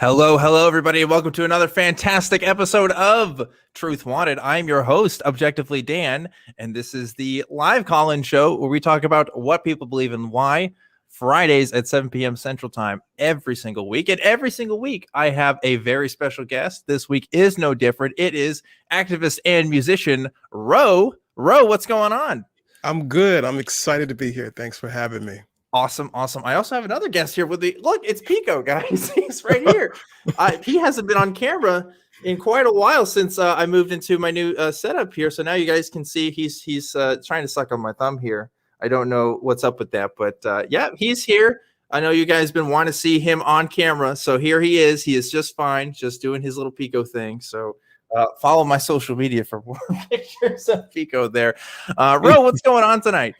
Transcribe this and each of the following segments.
Hello, hello, everybody, and welcome to another fantastic episode of Truth Wanted. I'm your host, Objectively Dan, and this is the live call-in show where we talk about what people believe and why. Fridays at 7 p.m. Central Time every single week. And every single week, I have a very special guest. This week is no different. It is activist and musician Ro. Ro, what's going on? I'm good. I'm excited to be here. Thanks for having me. Awesome, awesome. I also have another guest here with look, it's Pico, guys. He's right here. He hasn't been on camera in quite a while since I moved into my new setup here. So now you guys can see he's trying to suck on my thumb here. I don't know what's up with that, but yeah, he's here. I know you guys been wanting to see him on camera, so here he is. He is just fine, just doing his little Pico thing. So follow my social media for more pictures of Pico there. Ro, what's going on tonight?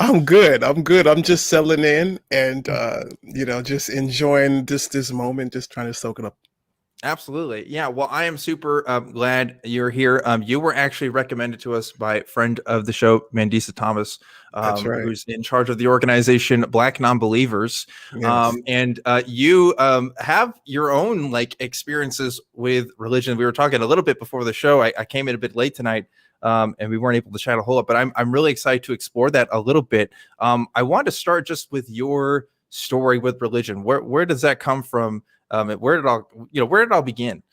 I'm good. I'm just settling in and just enjoying this moment, just trying to soak it up. Absolutely. Yeah. Well, I am super glad you're here. You were actually recommended to us by a friend of the show, Mandisa Thomas, That's right. who's in charge of the organization Black Nonbelievers. Yes. And you have your own experiences with religion. We were talking a little bit before the show. I came in a bit late tonight. And we weren't able to chat a whole lot, but I'm really excited to explore that a little bit. I want to start just with your story with religion. Where does that come from? Where did it all begin?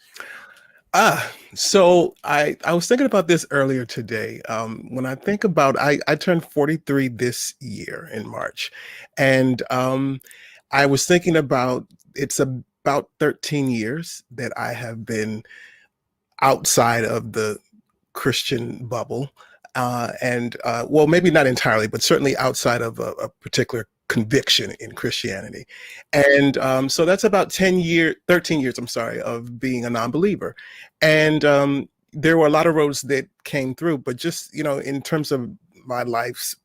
So I was thinking about this earlier today. When I think about, I turned 43 this year in March, and I was thinking about it's about 13 years that I have been outside of the Christian bubble, well, maybe not entirely, but certainly outside of a particular conviction in Christianity. And so that's about 13 years, I'm sorry, of being a non-believer. And there were a lot of roads that came through, but just, in terms of my life's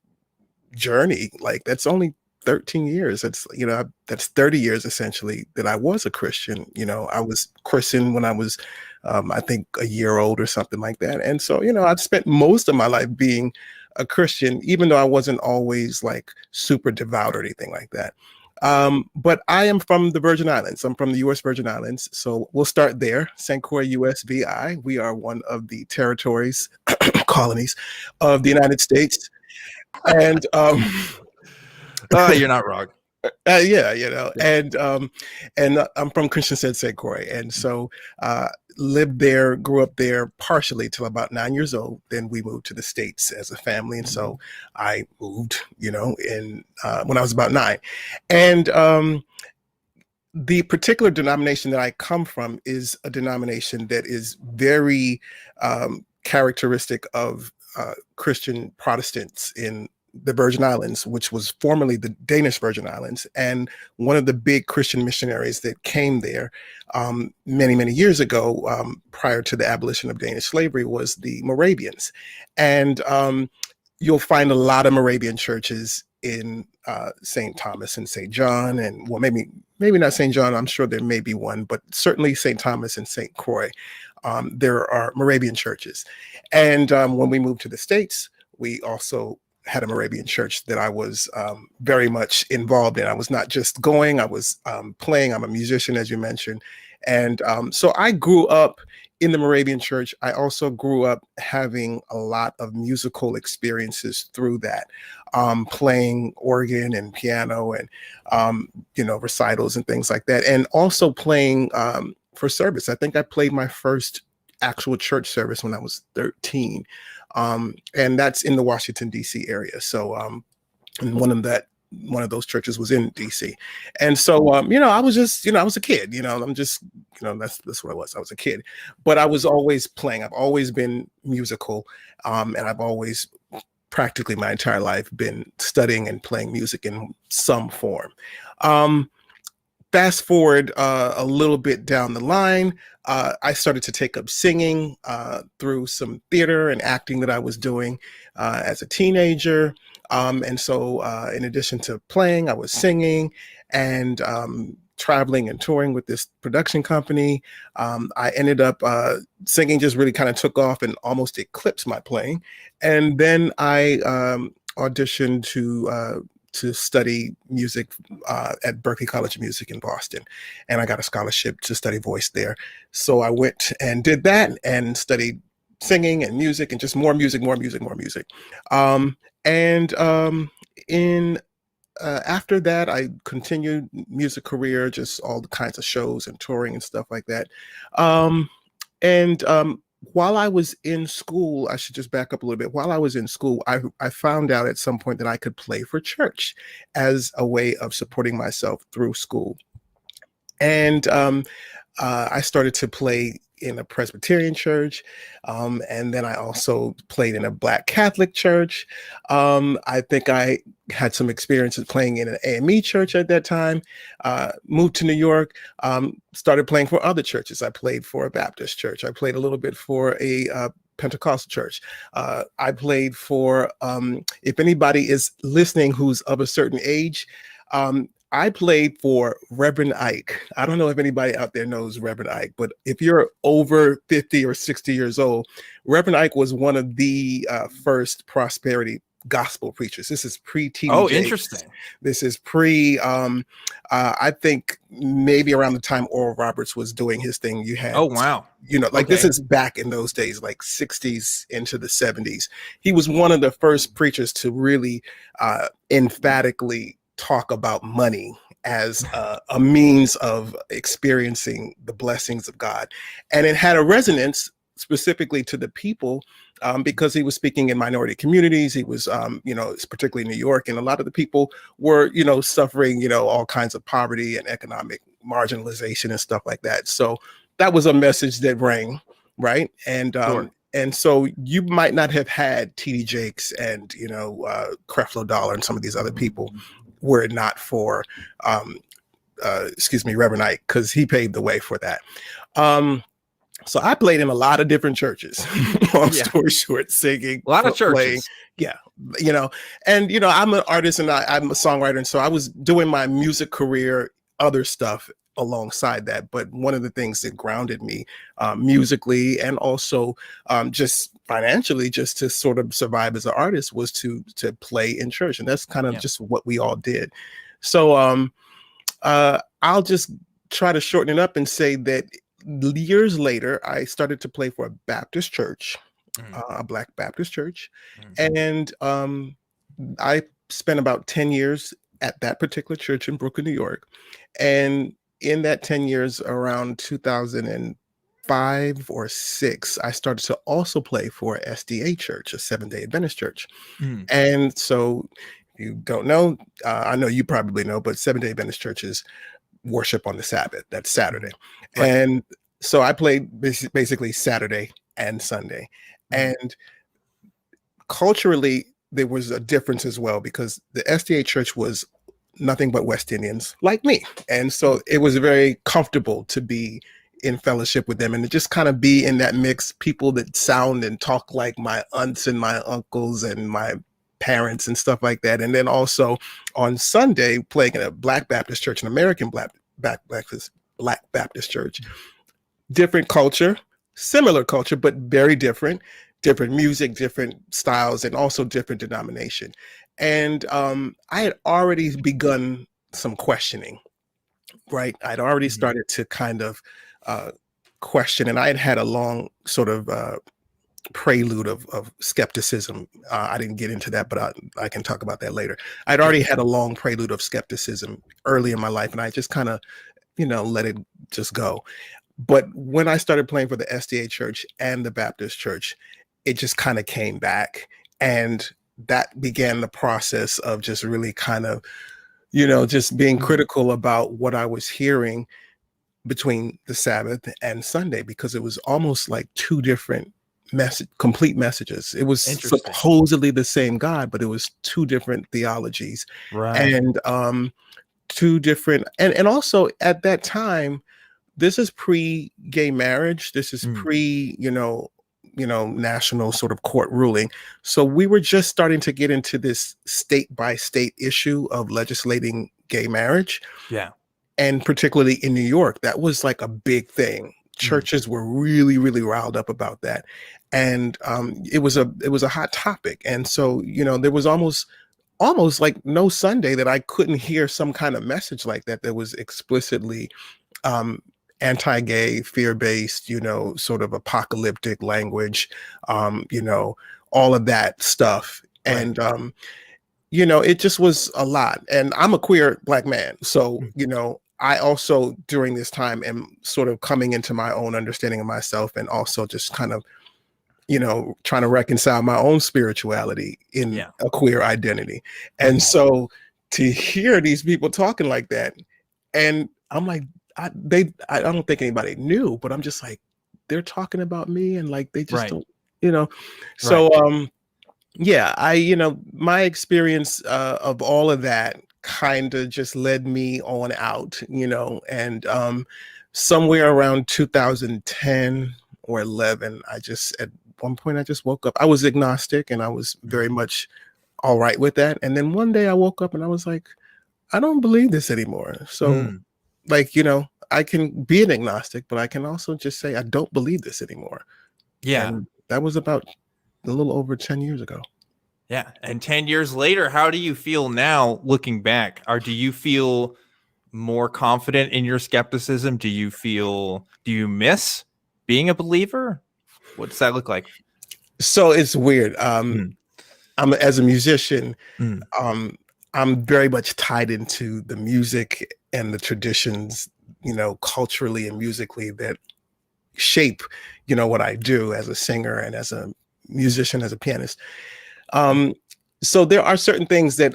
journey, that's only 13 years. That's 30 years essentially that I was a Christian. I was christened when I was I think a year old or something like that. And so, I'd spent most of my life being a Christian, even though I wasn't always super devout or anything like that. But I am from the Virgin Islands. I'm from the U.S. Virgin Islands. So we'll start there. St. Croix, USVI. We are one of the territories, colonies of the United States. And You're not wrong. And I'm from Christiansted, St. Croix, and so lived there, grew up there partially till about 9 years old. Then we moved to the States as a family, and so I moved, when I was about 9. And the particular denomination that I come from is a denomination that is very characteristic of Christian Protestants in the Virgin Islands, which was formerly the Danish Virgin Islands. And one of the big Christian missionaries that came there many, many years ago, prior to the abolition of Danish slavery, was the Moravians. And you'll find a lot of Moravian churches in St. Thomas and St. John, and well, maybe not St. John, I'm sure there may be one, but certainly St. Thomas and St. Croix. There are Moravian churches. And when we moved to the States, we also had a Moravian church that I was very much involved in. I was not just going, I was playing. I'm a musician, as you mentioned. And so I grew up in the Moravian church. I also grew up having a lot of musical experiences through that, playing organ and piano and, recitals and things like that. And also playing for service. I think I played my first actual church service when I was 13. And that's in the Washington, D.C. area. So and one of those churches was in D.C. And so, I was just, I was a kid, I'm just, that's what I was. I was a kid, but I was always playing. I've always been musical. And I've always practically my entire life been studying and playing music in some form. Fast forward a little bit down the line, I started to take up singing through some theater and acting that I was doing as a teenager. And so in addition to playing, I was singing and traveling and touring with this production company. I ended up singing just really kind of took off and almost eclipsed my playing. And then I auditioned to to study music at Berklee College of Music in Boston, and I got a scholarship to study voice there. So I went and did that and studied singing and music and just more music, more music, more music. And in After that, I continued music career, just all the kinds of shows and touring and stuff like that. And While I was in school, I should just back up a little bit. While I was in school, I found out at some point that I could play for church as a way of supporting myself through school. And I started to play in a Presbyterian church, and then I also played in a Black Catholic church. I think I had some experiences playing in an AME church at that time. Moved to New York, started playing for other churches. I played for a Baptist church. I played a little bit for a Pentecostal church. I played for, if anybody is listening who's of a certain age, I played for Reverend Ike. I don't know if anybody out there knows Reverend Ike, but if you're over 50 or 60 years old, Reverend Ike was one of the first prosperity gospel preachers. This is pre-TD Oh, Jakes. interesting. This is I think maybe around the time Oral Roberts was doing his thing. You had, Oh, wow. This is back in those days, like 60s into the 70s. He was one of the first preachers to really emphatically talk about money as a means of experiencing the blessings of God. And it had a resonance specifically to the people because he was speaking in minority communities. He was, particularly in New York, and a lot of the people were, suffering, all kinds of poverty and economic marginalization and stuff like that. So that was a message that rang, right? And Sure. and so you might not have had TD Jakes and, Creflo Dollar and some of these other people were it not for, Reverend Ike, because he paved the way for that. So I played in a lot of different churches, long story short, singing, a lot of churches. playing. Yeah. I'm an artist and I'm a songwriter. And so I was doing my music career, other stuff alongside that. But one of the things that grounded me musically and also just financially, just to sort of survive as an artist, was to play in church. And that's kind of just what we all did. So I'll just try to shorten it up and say that years later, I started to play for a Baptist church, a Black Baptist church. And I spent about 10 years at that particular church in Brooklyn, New York. And in that 10 years, around 2005 or 6, I started to also play for SDA church, a Seventh-day Adventist church. And so if you don't know, I know you probably know, but Seventh-day Adventist churches worship on the Sabbath. That's Saturday. Right. And so I played basically Saturday and Sunday. And culturally, there was a difference as well, because the SDA church was nothing but West Indians like me. And so it was very comfortable to be in fellowship with them and to just kind of be in that mix, people that sound and talk like my aunts and my uncles and my parents and stuff like that. And then also on Sunday, playing in a Black Baptist church, an American Black Baptist church. Different culture, similar culture, but very different music, different styles, and also different denomination. And I had already begun some questioning, right? I'd already started to kind of question, and I had had a long sort of prelude of skepticism. I didn't get into that, but I can talk about that later. I'd already had a long prelude of skepticism early in my life, and I just kind of, let it just go. But when I started playing for the SDA church and the Baptist church, it just kind of came back. And that began the process of just really kind of, just being critical about what I was hearing between the Sabbath and Sunday, because it was almost like two different complete messages. It was supposedly the same God, but it was two different theologies. Right. And two different, and also at that time, this is pre-gay marriage. This is pre, national sort of court ruling. So we were just starting to get into this state by state issue of legislating gay marriage. Yeah. And particularly in New York, that was like a big thing. Churches were really, really riled up about that. And it was a hot topic. And so, there was almost almost like no Sunday that I couldn't hear some kind of message like that that was explicitly um, anti-gay, fear-based, sort of apocalyptic language, all of that stuff. Right. And it just was a lot. And I'm a queer Black man, so Mm. I also during this time am sort of coming into my own understanding of myself, and also just kind of trying to reconcile my own spirituality in Yeah. a queer identity. And so to hear these people talking like that, and I'm like, I don't think anybody knew, but I'm just like, they're talking about me, and like they just Right. don't, Right. so yeah, my experience of all of that kind of just led me on out, and somewhere around 2010 or 11, at one point I just woke up. I was agnostic, and I was very much all right with that. And then one day I woke up and I was like, I don't believe this anymore. So Mm. like, I can be an agnostic, but I can also just say I don't believe this anymore. Yeah. And that was about a little over 10 years ago. Yeah. And 10 years later, how do you feel now looking back? Or do you feel more confident in your skepticism? Do you miss being a believer? What does that look like? So it's weird. Mm. I'm as a musician, Mm. I'm very much tied into the music and the traditions, culturally and musically that shape, what I do as a singer and as a musician, as a pianist. So there are certain things that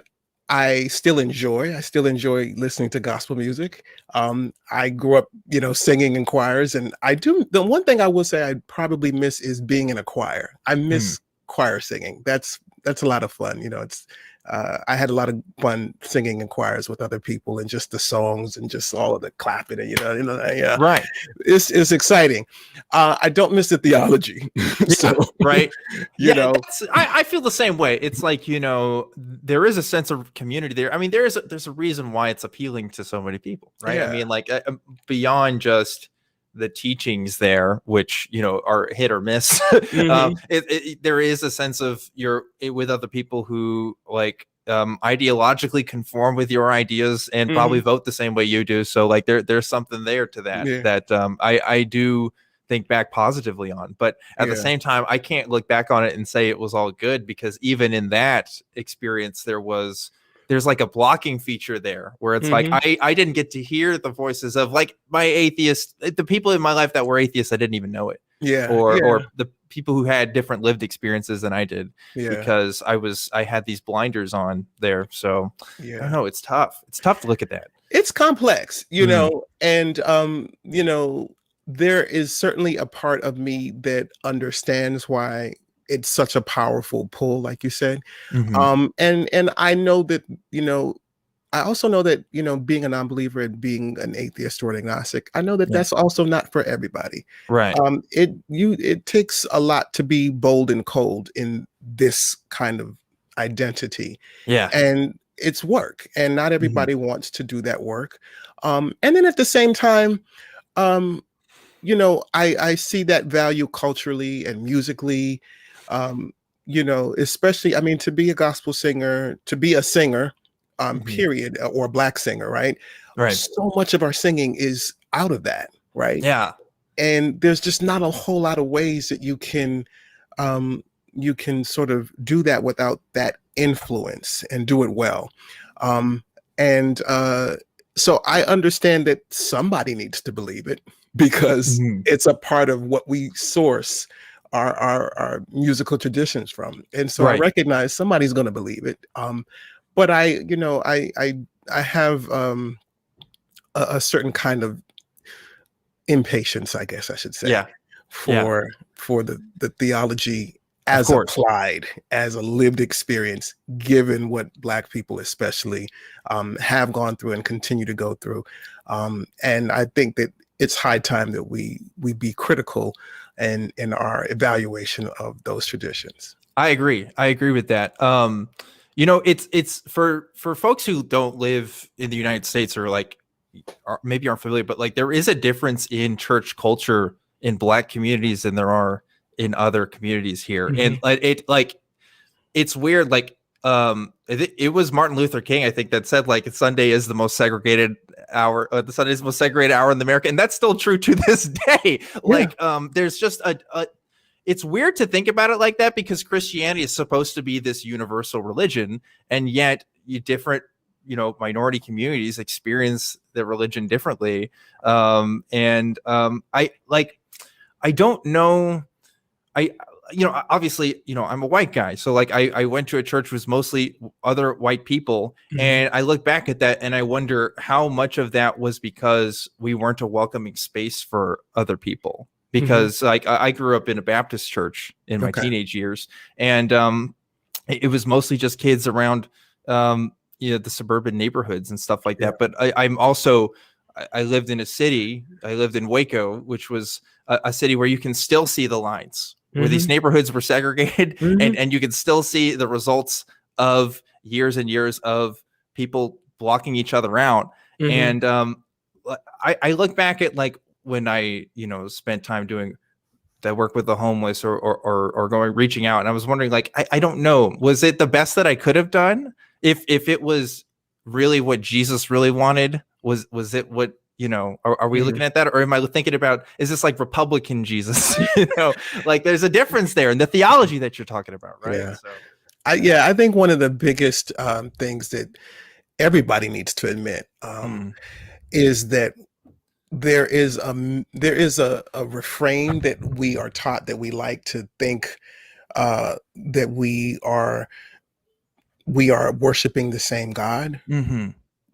I still enjoy. I still enjoy listening to gospel music. I grew up, singing in choirs, and I do. The one thing I will say I probably miss is being in a choir. I Mm. miss choir singing. That's a lot of fun. I had a lot of fun singing in choirs with other people, and just the songs and just all of the clapping, and Right. it's exciting. I don't miss the theology. So Right. you Yeah, know, I feel the same way. It's like, there is a sense of community there. I mean, there's a reason why it's appealing to so many people, right? I yeah. mean, like beyond just the teachings there, which, are hit or miss. Mhm. There is a sense of with other people who like ideologically conform with your ideas and probably Mhm. vote the same way you do. So like there's something there to that Yeah. that I do think back positively on. But at the Yeah. same time, I can't look back on it and say it was all good, because even in that experience, there's like a blocking feature there where it's like Mhm. I didn't get to hear the voices of like the people in my life that were atheists. I didn't even know it, Yeah. or Yeah. the people who had different lived experiences than I did, Yeah. because I had these blinders on there. So I don't Yeah. know. It's tough. It's tough to look at that. It's complex, Mm. and there is certainly a part of me that understands why it's such a powerful pull, like you said. Hmm. And I know that, I also know that, being a non-believer and being an atheist or an agnostic, I know that Yeah. that's also not for everybody. Right. It takes a lot to be bold and cold in this kind of identity, Yeah. and it's work, and not Hmm. everybody wants to do that work. And then at the same time, um, I see that value culturally and musically, um, especially, I mean, to be a gospel singer, to be a singer, Hmm. period, or a Black singer, right? Right. So much of our singing is out of that, right? Yeah. And there's just not a whole lot of ways that um, you can sort of do that without that influence and do it well. Um, and so I understand that somebody needs to believe it, because Mhm. it's a part of what we source our musical traditions from. And so I Right. recognize somebody's going to believe it. But I have a certain kind of impatience, I guess I should say, Yeah. Yeah. for the theology Of as course. applied, as a lived experience, given what Black people especially have gone through and continue to go through. And I think that it's high time that we be critical and in our evaluation of those traditions. I agree. I agree with that. It's for folks who don't live in the United States, or like maybe aren't familiar, but like there is a difference in church culture in Black communities than there are in other communities here. And Mhm. it's weird. Like it was Martin Luther King, I think, that said like Sunday is the most segregated hour. The Sunday is the most segregated hour in America, and that's still true to this day. Like, there's just a. It's weird to think about it like that because Christianity is supposed to be this universal religion, and yet different, minority communities experience the religion differently. I don't know. Obviously, I'm a white guy. So like I went to a church with mostly other white people. Mhm. And I look back at that and I wonder how much of that was because we weren't a welcoming space for other people. Because like I grew up in a Baptist church in my teenage years. And it was mostly just kids around, the suburban neighborhoods and stuff like that. But I lived in a city. I lived in Waco, which was a city where you can still see the lines, where these neighborhoods were segregated, and you can still see the results of years and years of people blocking each other out. And I look back at like when I, spent time doing that work with the homeless or reaching out, and I was wondering, like, I don't know, was it the best that I could have done? If it was really what Jesus really wanted, was it what, are we looking at that, or am I thinking about, is this like Republican Jesus? Like there's a difference there in the theology that you're talking about, right? Yeah. So. I think one of the biggest things that everybody needs to admit is that there is a refrain that we are taught, that we like to think that we are worshiping the same God.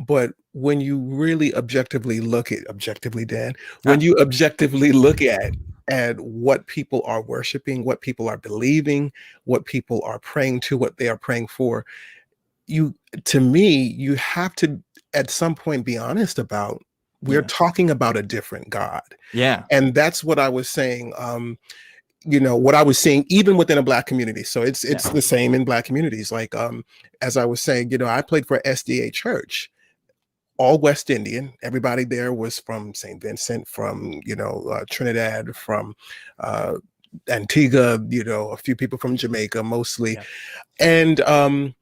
But when you really objectively look at you objectively look at what people are worshiping, what people are believing, what people are praying to, what they are praying for, you have to at some point be honest about, we're talking about a different God. Yeah. And that's what I was saying. What I was seeing even within a Black community. So it's the same in Black communities. Like, as I was saying, I played for SDA church, all West Indian. Everybody there was from St. Vincent, from, Trinidad, from Antigua, a few people from Jamaica, mostly. Yeah. And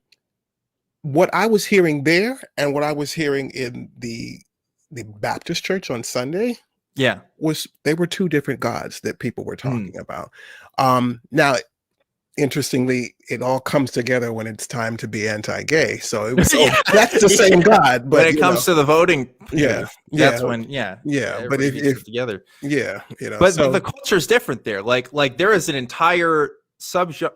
what I was hearing there and what I was hearing in the Baptist church on Sunday, they were two different gods that people were talking about. Now, interestingly, it all comes together when it's time to be anti-gay. So it was that's the same God, but when it comes to the voting, that's when but if together, but the culture is different there. Like there is an entire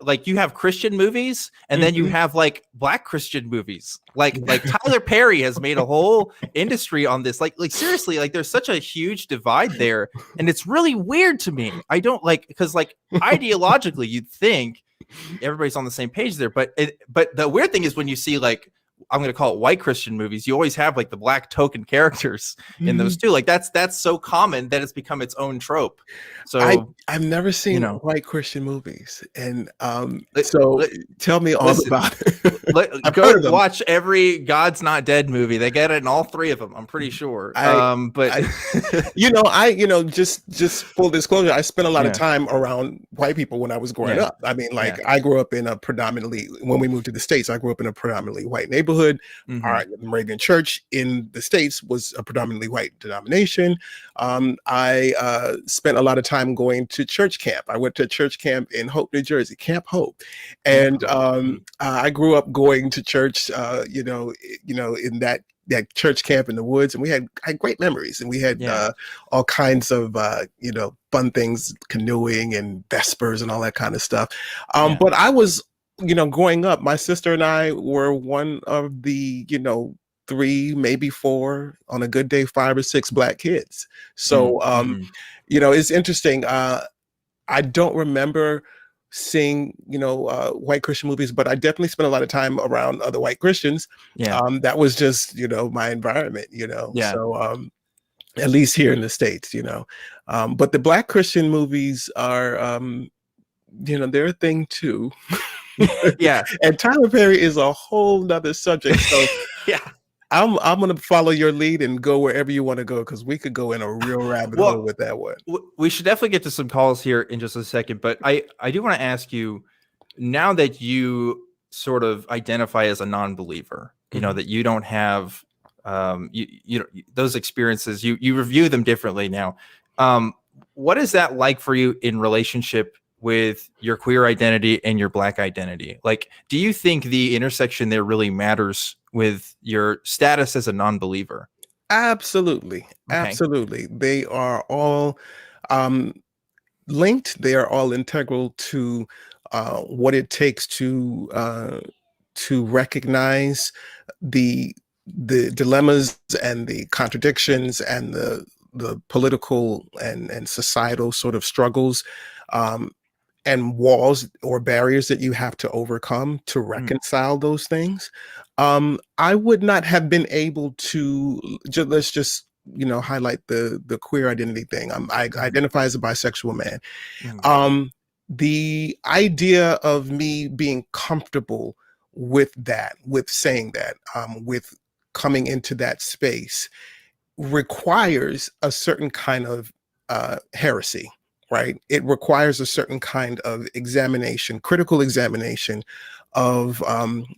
like you have Christian movies and then you have like Black Christian movies. Like Tyler Perry has made a whole industry on this. Like seriously, like there's such a huge divide there, and it's really weird to me. I don't like, because like ideologically you'd think everybody's on the same page there, but the weird thing is when you see, like, I'm going to call it white Christian movies, you always have like the Black token characters in those too. Like that's so common that it's become its own trope. So I've never seen white Christian movies, and so tell me all about it. Go watch every God's Not Dead movie. They get it in all three of them, I'm pretty sure. Just full disclosure, I spent a lot of time around white people when I was growing up. I mean, like I grew up in a predominantly, when we moved to the States, I grew up in a predominantly white neighborhood. Our Moravian church in the States was a predominantly white denomination. I spent a lot of time going to church camp. I went to church camp in Hope, New Jersey, Camp Hope, and I grew up going to church. In that church camp in the woods, and we had great memories, and we had all kinds of fun things, canoeing and vespers and all that kind of stuff. But I was, growing up, my sister and I were one of the 3, maybe 4, on a good day 5 or 6 Black kids. So it's interesting. I don't remember seeing white Christian movies, but I definitely spent a lot of time around other white Christians. That was just my environment. So at least here in the States, but the Black Christian movies are they're a thing too. And Tyler Perry is a whole nother subject. So I'm going to follow your lead and go wherever you want to go, because we could go in a real rabbit hole with that one. We should definitely get to some calls here in just a second, but I do want to ask you, now that you sort of identify as a non-believer, you know, that you don't have those experiences, you review them differently now. What is that like for you in relationship with your queer identity and your Black identity? Like, do you think the intersection there really matters with your status as a non-believer? Absolutely. Okay. Absolutely. They are all linked. They are all integral to what it takes to recognize the dilemmas and the contradictions and the political and societal sort of struggles, and walls or barriers that you have to overcome to reconcile those things. I would not have been able to let's just highlight the queer identity thing. I identify as a bisexual man. The idea of me being comfortable with that, with saying that, with coming into that space, requires a certain kind of heresy, right? It requires a certain kind of examination, critical examination of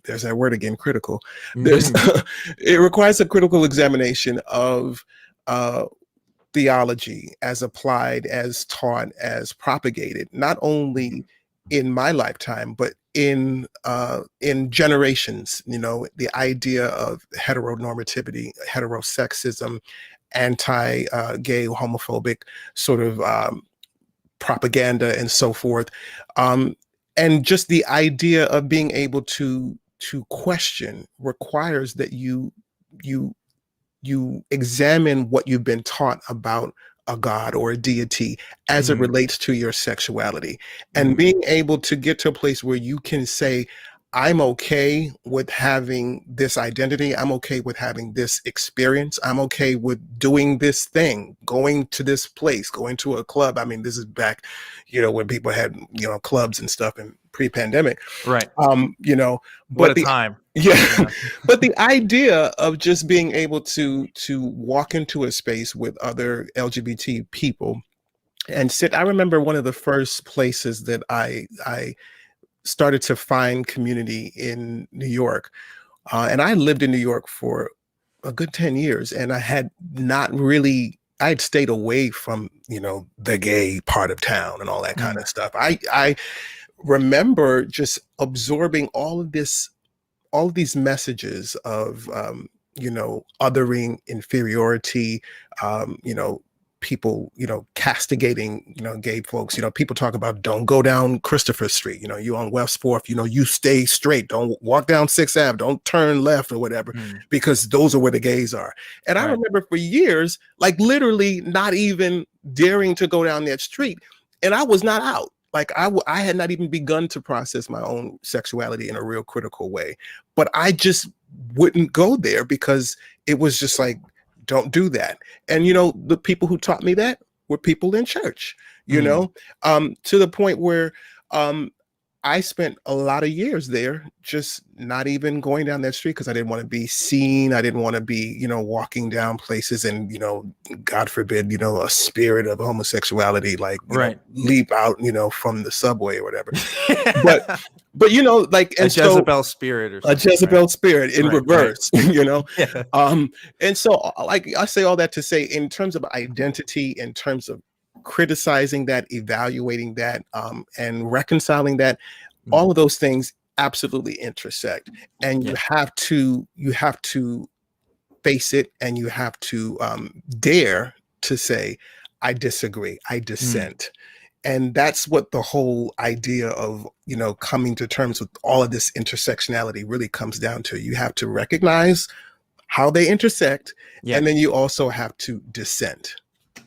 there's that word again, critical. There's it requires a critical examination of theology as applied, as taught, as propagated, not only in my lifetime, but in generations. The idea of heteronormativity, heterosexism, anti-gay, homophobic sort of propaganda, and so forth, and just the idea of being able to question requires that you examine what you've been taught about a god or a deity as it relates to your sexuality, and being able to get to a place where you can say, I'm okay with having this identity. I'm okay with having this experience. I'm okay with doing this thing, going to this place, going to a club. I mean, this is back, when people had, clubs and stuff in pre-pandemic. Right. What a time. Yeah. But the idea of just being able to walk into a space with other LGBT people and sit. I remember one of the first places that I started to find community in New York. And I lived in New York for a good 10 years, and I had stayed away from, the gay part of town and all that kind of stuff. I remember just absorbing all of these messages of, othering, inferiority, people, castigating, gay folks. People talk about, don't go down Christopher Street, you on West 4th, you stay straight, don't walk down 6th Ave, don't turn left or whatever, because those are where the gays are. And I remember for years, like literally not even daring to go down that street. And I was not out. Like I had not even begun to process my own sexuality in a real critical way, but I just wouldn't go there because it was just like, don't do that. And, the people who taught me that were people in church, to the point where I spent a lot of years there just not even going down that street because I didn't want to be seen. I didn't want to be, walking down places and, God forbid, a spirit of homosexuality, like, leap out, from the subway or whatever. but, like, and a Jezebel spirit or something. A Jezebel spirit in reverse, Yeah. And so, like, I say all that to say, in terms of identity, in terms of criticizing that, evaluating that, and reconciling that, all of those things absolutely intersect, and you have to face it, and you have to dare to say, I disagree, I dissent. And that's what the whole idea of, coming to terms with all of this intersectionality really comes down to. You have to recognize how they intersect, and then you also have to dissent.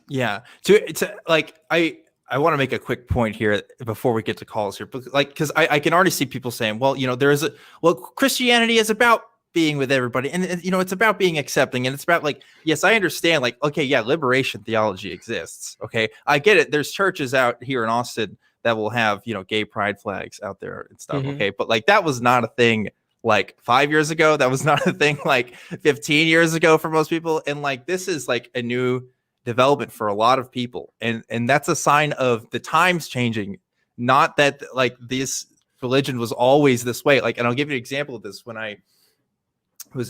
Yeah. To like, I want to make a quick point here before we get to calls here, but like, because I can already see people saying, well, Christianity is about being with everybody, and it's about being accepting, and it's about, like, yes, I understand, like, okay, yeah, liberation theology exists. Okay, I get it. There's churches out here in Austin that will have gay pride flags out there and stuff. Okay, but like that was not a thing like 5 years ago. That was not a thing like 15 years ago for most people, and like this is like a new development for a lot of people, and that's a sign of the times changing, not that like this religion was always this way. Like, and I'll give you an example of this. When I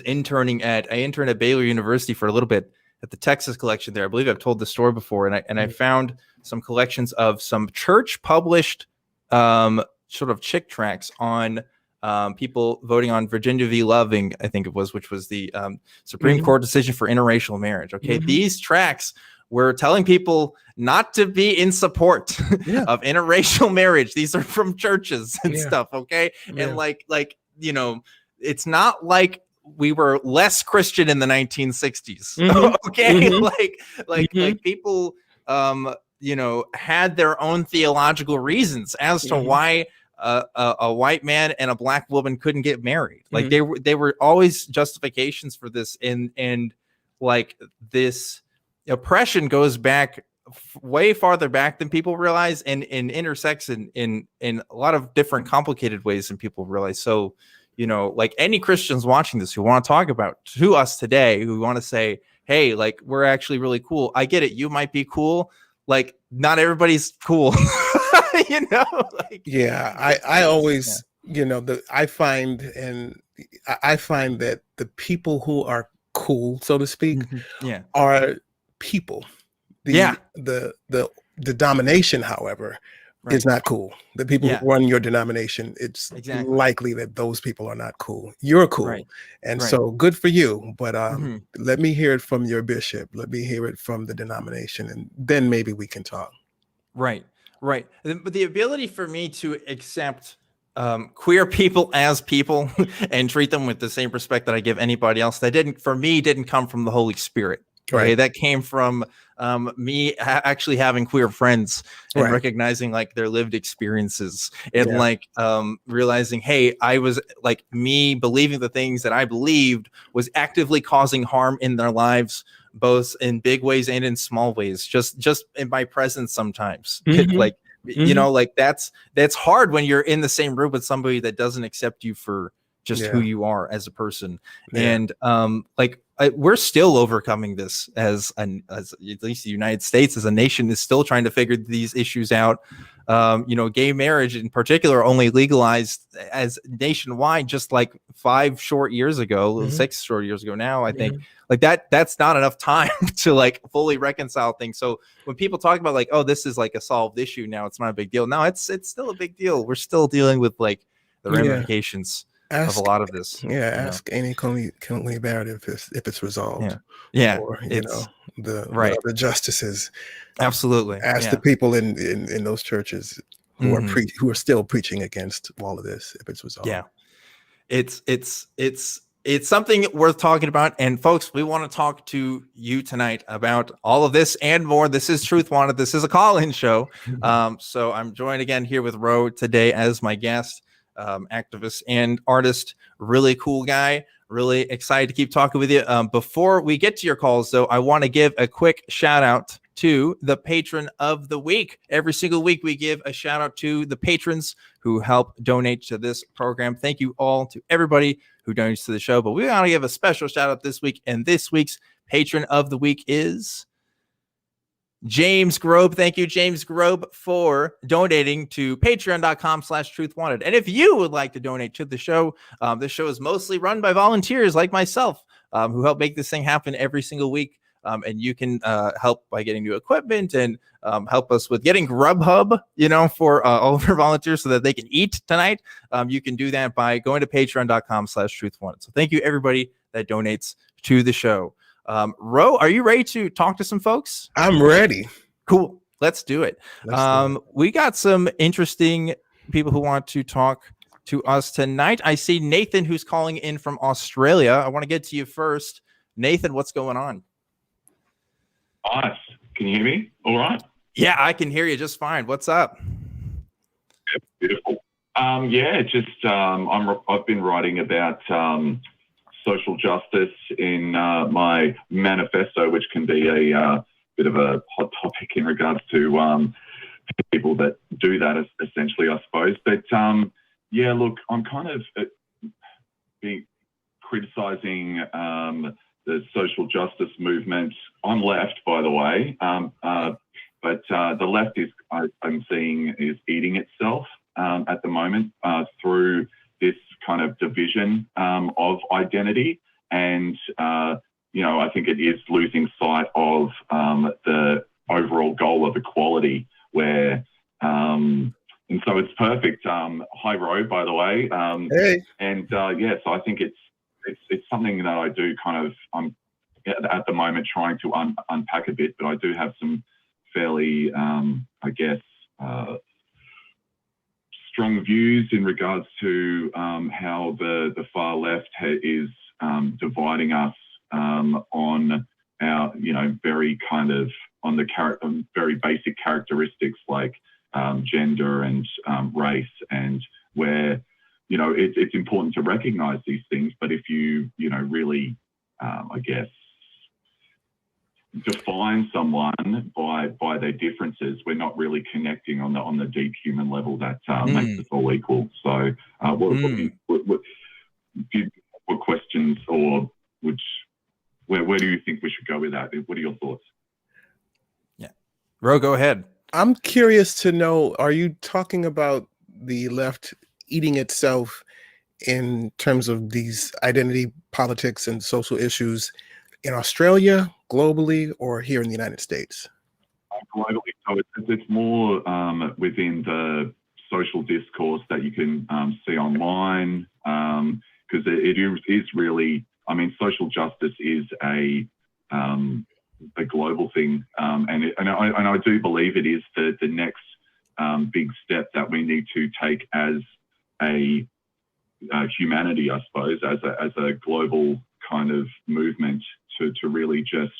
interned at Baylor University for a little bit at the Texas collection there. I believe I've told the story before, and I found some collections of some church published sort of chick tracts on people voting on Virginia v. Loving, I think it was, which was the Supreme Court decision for interracial marriage. Okay, these tracts were telling people not to be in support of interracial marriage. These are from churches and stuff. Okay, and like you know, it's not like we were less Christian in the 1960s. Okay, like people you know, had their own theological reasons as to why a white man and a black woman couldn't get married. Like they were always justifications for this, and like this oppression goes back way farther back than people realize, and intersects in a lot of different complicated ways than people realize. So, you know, like any Christians watching this who want to talk about to us today, who want to say, hey, like, we're actually really cool. I get it. You might be cool. Like, not everybody's cool. You know? Like, I always, you know, I find that the people who are cool, so to speak, are people. The denomination, however, is not cool. The people who run your denomination, it's likely that those people are not cool. You're cool. And so good for you. But let me hear it from your bishop. Let me hear it from the denomination, and then maybe we can talk. Right. But the ability for me to accept queer people as people and treat them with the same respect that I give anybody else, that didn't come from the Holy Spirit. Okay, that came from me actually having queer friends and recognizing like their lived experiences, and like realizing, hey, I was like, me believing the things that I believed was actively causing harm in their lives, both in big ways and in small ways, just in my presence sometimes. Like, you know, like that's hard when you're in the same room with somebody that doesn't accept you for just who you are as a person. And like, we're still overcoming this as at least the United States as a nation is still trying to figure these issues out. You know, gay marriage in particular only legalized as nationwide just like 6 short years ago now, I think. Like that's not enough time to like fully reconcile things. So when people talk about like, oh, this is like a solved issue now, it's not a big deal. No, it's still a big deal. We're still dealing with like the ramifications of a lot of this. Ask any Coney Barrett if it's resolved. Or you know, the justices. Absolutely. Ask the people in those churches who are still preaching against all of this if it's resolved. It's something worth talking about. And folks, we want to talk to you tonight about all of this and more. This is Truth Wanted. This is a call-in show. So I'm joined again here with Ro today as my guest. Activist and artist, really cool guy, really excited to keep talking with you. Before we get to your calls though, I want to give a quick shout out to the patron of the week. Every single week we give a shout out to the patrons who help donate to this program. Thank you all to everybody who donates to the show, but we want to give a special shout out this week, and this week's patron of the week is James Grobe. Thank you, James Grobe, for donating to patreon.com/truthwanted. And if you would like to donate to the show is mostly run by volunteers like myself, who help make this thing happen every single week. And you can help by getting new equipment and help us with getting Grubhub, you know, for all of our volunteers so that they can eat tonight. You can do that by going to patreon.com/truthwanted. So thank you, everybody that donates to the show. Ro, are you ready to talk to some folks? I'm ready. Cool. Let's do it. We got some interesting people who want to talk to us tonight. I see Nathan, who's calling in from Australia. I want to get to you first. Nathan, what's going on? Nice. Can you hear me? All right. Yeah, I can hear you just fine. What's up? Yeah, beautiful. I've been writing about social justice in my manifesto, which can be a bit of a hot topic in regards to people that do that, essentially, I suppose. But look, I'm kind of criticizing the social justice movement. I'm left, by the way, but the left I'm seeing is eating itself. at the moment through this kind of division of identity. And, I think it is losing sight of the overall goal of equality, where, and so it's perfect. Hi, Ro, by the way. Hey. And so I think it's something that I do kind of, I'm at the moment trying to unpack a bit, but I do have some fairly, strong views in regards to how the far left is dividing us on our, very kind of on the very basic characteristics like gender and race, and where, it's important to recognize these things. But if you, really, define someone by their differences, we're not really connecting on the deep human level that makes us all equal. So what questions, or where do you think we should go with that? What are your thoughts? Yeah, Ro, go ahead. I'm curious to know, are you talking about the left eating itself in terms of these identity politics and social issues in Australia, globally, or here in the United States? Globally. So it's more within the social discourse that you can see online, because it is really, social justice is a global thing, and I do believe it is the next big step that we need to take as a humanity, I suppose, as a global kind of movement to really just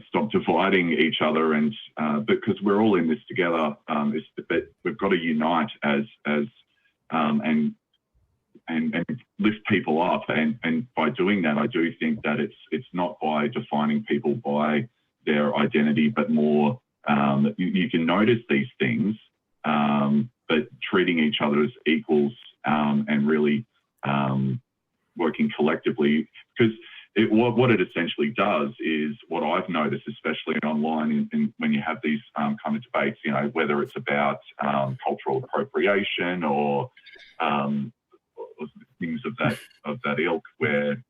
stop dividing each other, and because we're all in this together. But we've got to unite as and lift people up, and by doing that, I do think that it's not by defining people by their identity, but more you can notice these things, but treating each other as equals, and really working collectively, because what it essentially does is, what I've noticed, especially online, when you have these kind of debates, whether it's about cultural appropriation or things of that ilk, where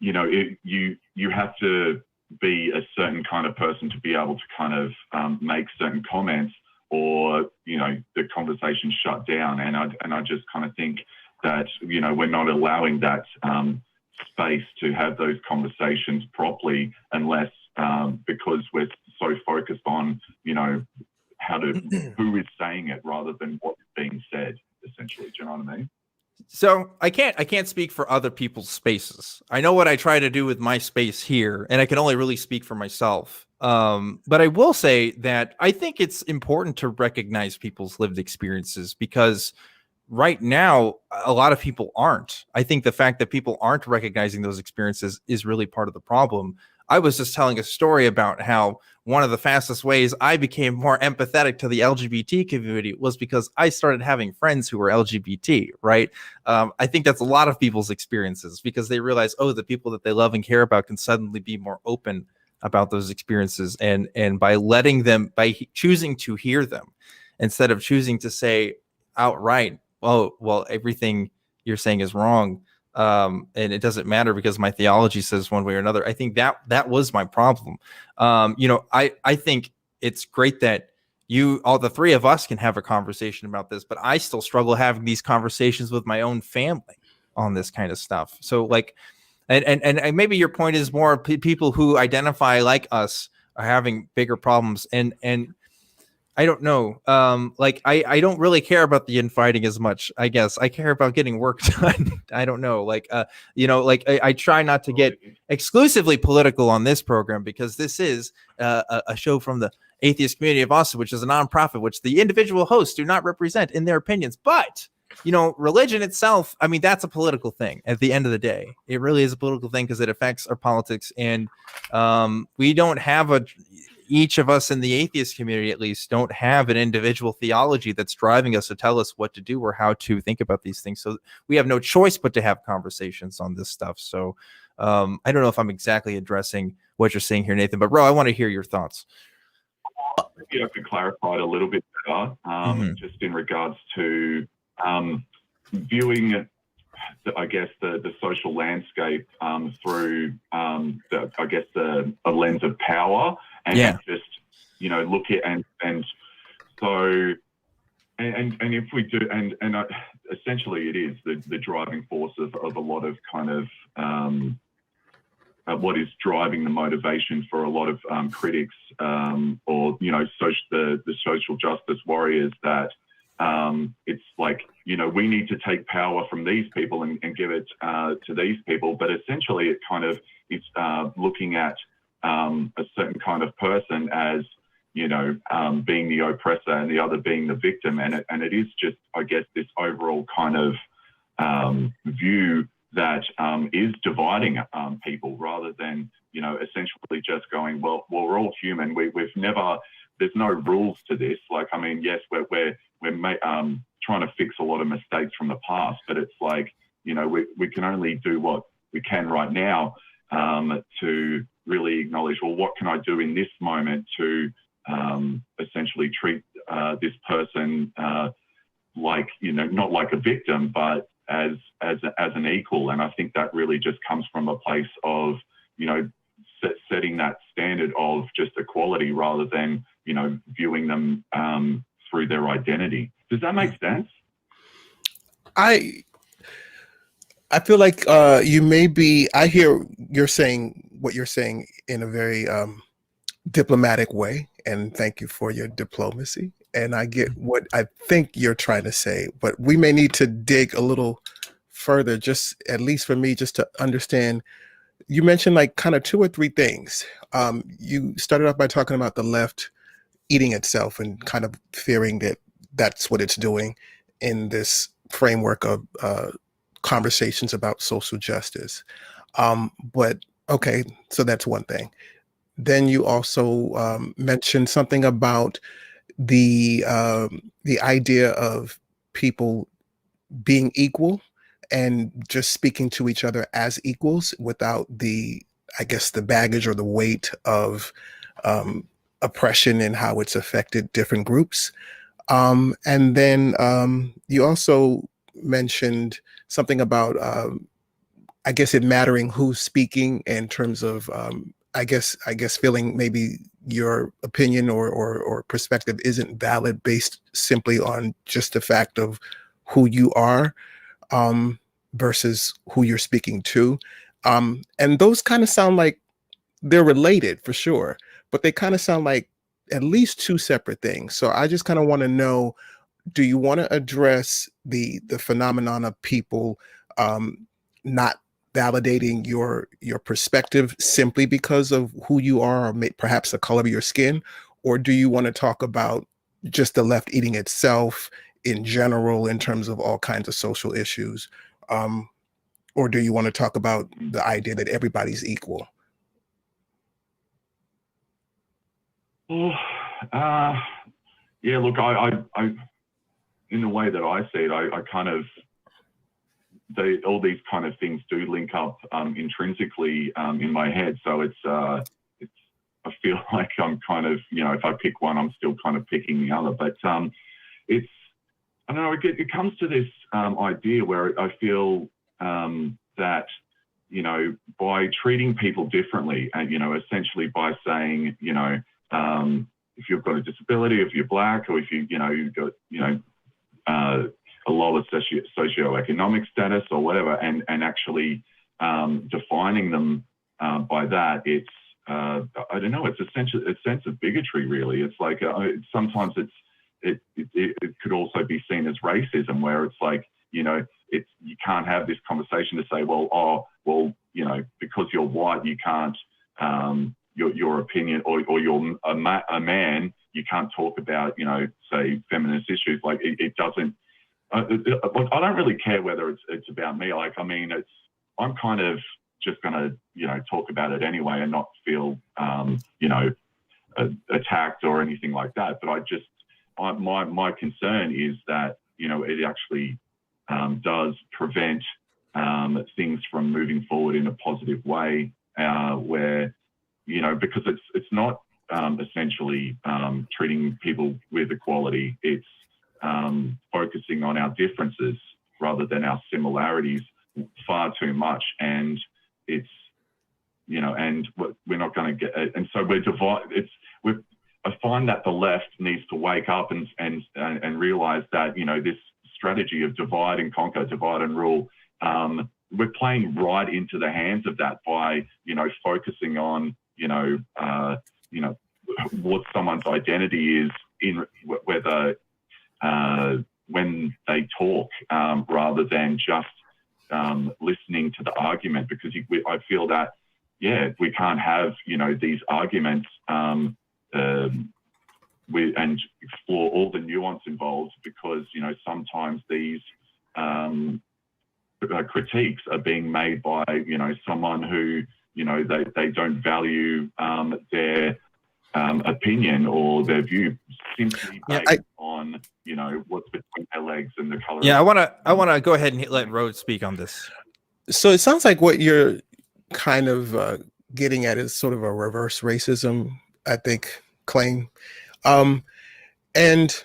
you have to be a certain kind of person to be able to kind of make certain comments, or the conversation shut down. And I just kind of think that we're not allowing that space to have those conversations properly, unless because we're so focused on who is saying it rather than what's being said, essentially. Do you know what I mean? So I can't speak for other people's spaces. I know what I try to do with my space here, and I can only really speak for myself. But I will say that I think it's important to recognize people's lived experiences, because right now, a lot of people aren't. I think the fact that people aren't recognizing those experiences is really part of the problem. I was just telling a story about how one of the fastest ways I became more empathetic to the LGBT community was because I started having friends who were LGBT, right? I think that's a lot of people's experiences, because they realize, the people that they love and care about can suddenly be more open about those experiences. And by choosing to hear them, instead of choosing to say outright, well, everything you're saying is wrong, and it doesn't matter because my theology says one way or another. I think that was my problem. I think it's great that all the three of us can have a conversation about this, but I still struggle having these conversations with my own family on this kind of stuff. So and maybe your point is more people who identify like us are having bigger problems, and I don't know. I don't really care about the infighting as much. I guess I care about getting work done. I don't know. I try not to get exclusively political on this program, because this is a show from the Atheist Community of Austin, which is a nonprofit, which the individual hosts do not represent in their opinions. But religion itself, that's a political thing. At the end of the day, it really is a political thing, because it affects our politics, and we don't have each of us in the atheist community, at least, don't have an individual theology that's driving us to tell us what to do or how to think about these things. So we have no choice but to have conversations on this stuff. So I don't know if I'm exactly addressing what you're saying here, Nathan, but Ro, I want to hear your thoughts. Maybe I could clarify it a little bit just in regards to viewing, I guess, the social landscape through, I guess, a lens of power, and just, you know, look at and so. And if we do, and essentially it is the driving force of a lot of kind of what is driving the motivation for a lot of critics, or, you know, the social justice warriors, that it's like, you know, we need to take power from these people and give it to these people. But essentially it kind of is looking at a certain kind of person as, you know, being the oppressor and the other being the victim. And it is just, I guess, this overall kind of view that is dividing people, rather than, you know, essentially just going, well, we're all human. We've never, there's no rules to this. Like, I mean, yes, we're trying to fix a lot of mistakes from the past, but it's like, you know, we can only do what we can right now to really acknowledge, well, what can I do in this moment to essentially treat this person like, you know, not like a victim, but as an equal. And I think that really just comes from a place of, you know, setting that standard of just equality, rather than, you know, viewing them through their identity. Does that make sense? I feel like you may be, I hear you're saying what you're saying in a very diplomatic way, and thank you for your diplomacy. And I get what I think you're trying to say, but we may need to dig a little further, just at least for me, just to understand. You mentioned like kind of 2 or 3 things. You started off by talking about the left eating itself and kind of fearing that that's what it's doing in this framework of conversations about social justice. But okay, so that's one thing. Then you also mentioned something about the idea of people being equal and just speaking to each other as equals without the, I guess, the baggage or the weight of oppression and how it's affected different groups. And then you also mentioned something about, I guess, it mattering who's speaking in terms of, I guess feeling maybe your opinion or perspective isn't valid based simply on just the fact of who you are, versus who you're speaking to. And those kind of sound like they're related for sure, but they kind of sound like at least 2 separate things. So I just kind of want to know, do you want to address the phenomenon of people not validating your perspective simply because of who you are, or perhaps the color of your skin? Or do you want to talk about just the left eating itself in general in terms of all kinds of social issues? Or do you want to talk about the idea that everybody's equal? Oh, yeah, look, I in the way that I see it, I kind of, all these kind of things do link up intrinsically in my head. So it's I feel like I'm kind of, you know, if I pick one, I'm still kind of picking the other. But it's, I don't know, it comes to this idea where I feel that, you know, by treating people differently, and, you know, essentially by saying, you know, if you've got a disability, if you're Black, or if you've got, you know, a lower socioeconomic status or whatever, and actually defining them by that, it's, I don't know, it's essentially a sense of bigotry, really. It's like, sometimes it could also be seen as racism, where it's like, you know, you can't have this conversation to say, well, you know, because you're white, you can't, your opinion, or you're a man, you can't talk about, you know, say, feminist issues. Like, it doesn't, I don't really care whether it's about me. Like, I mean, I'm kind of just going to, you know, talk about it anyway and not feel, you know, attacked or anything like that. But my concern is that, you know, it actually does prevent things from moving forward in a positive way, where, you know, because it's not essentially treating people with equality. It's focusing on our differences rather than our similarities far too much. And it's, you know, and we're not going to get, and so we're divided. I find that the left needs to wake up and realize that, you know, this strategy of divide and conquer, divide and rule, we're playing right into the hands of that by, you know, focusing on, you know, what someone's identity is in whether when they talk, rather than just listening to the argument, because I feel that, yeah, we can't have, you know, these arguments and explore all the nuance involved, because, you know, sometimes these critiques are being made by, you know, someone who, you know, they don't value their opinion or their view simply based on, you know, what's between their legs and the color. Yeah, I want to go ahead and let Ro speak on this. So it sounds like what you're kind of getting at is sort of a reverse racism, I think, claim. And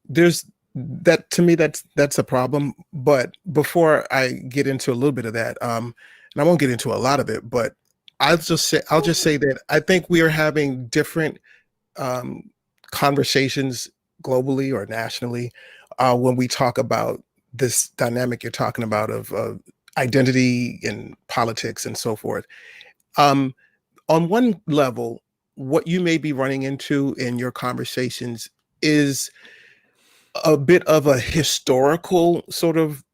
there's that, to me, that's a problem. But before I get into a little bit of that, and I won't get into a lot of it, but I'll just say that I think we are having different conversations globally or nationally when we talk about this dynamic you're talking about of identity and politics and so forth. On one level, what you may be running into in your conversations is a bit of a historical sort of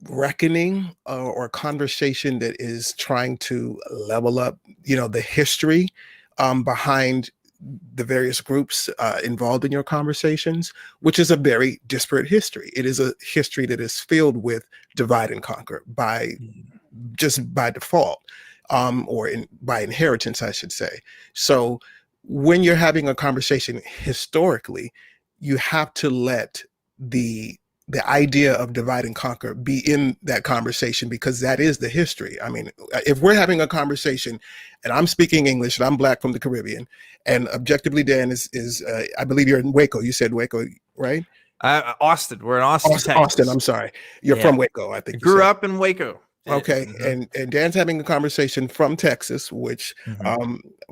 reckoning or conversation that is trying to level up, you know, the history behind the various groups involved in your conversations, which is a very disparate history. It is a history that is filled with divide and conquer by default, or by inheritance, I should say. So when you're having a conversation historically, you have to let the idea of divide and conquer be in that conversation, because that is the history. I mean, if we're having a conversation and I'm speaking English and I'm Black from the Caribbean, and Objectively Dan is I believe you're in Waco. You said Waco, right? Austin. We're in Austin, Texas. Austin, I'm sorry. You're from Waco, I think. I grew up in Waco. Okay, and Dan's having a conversation from Texas, which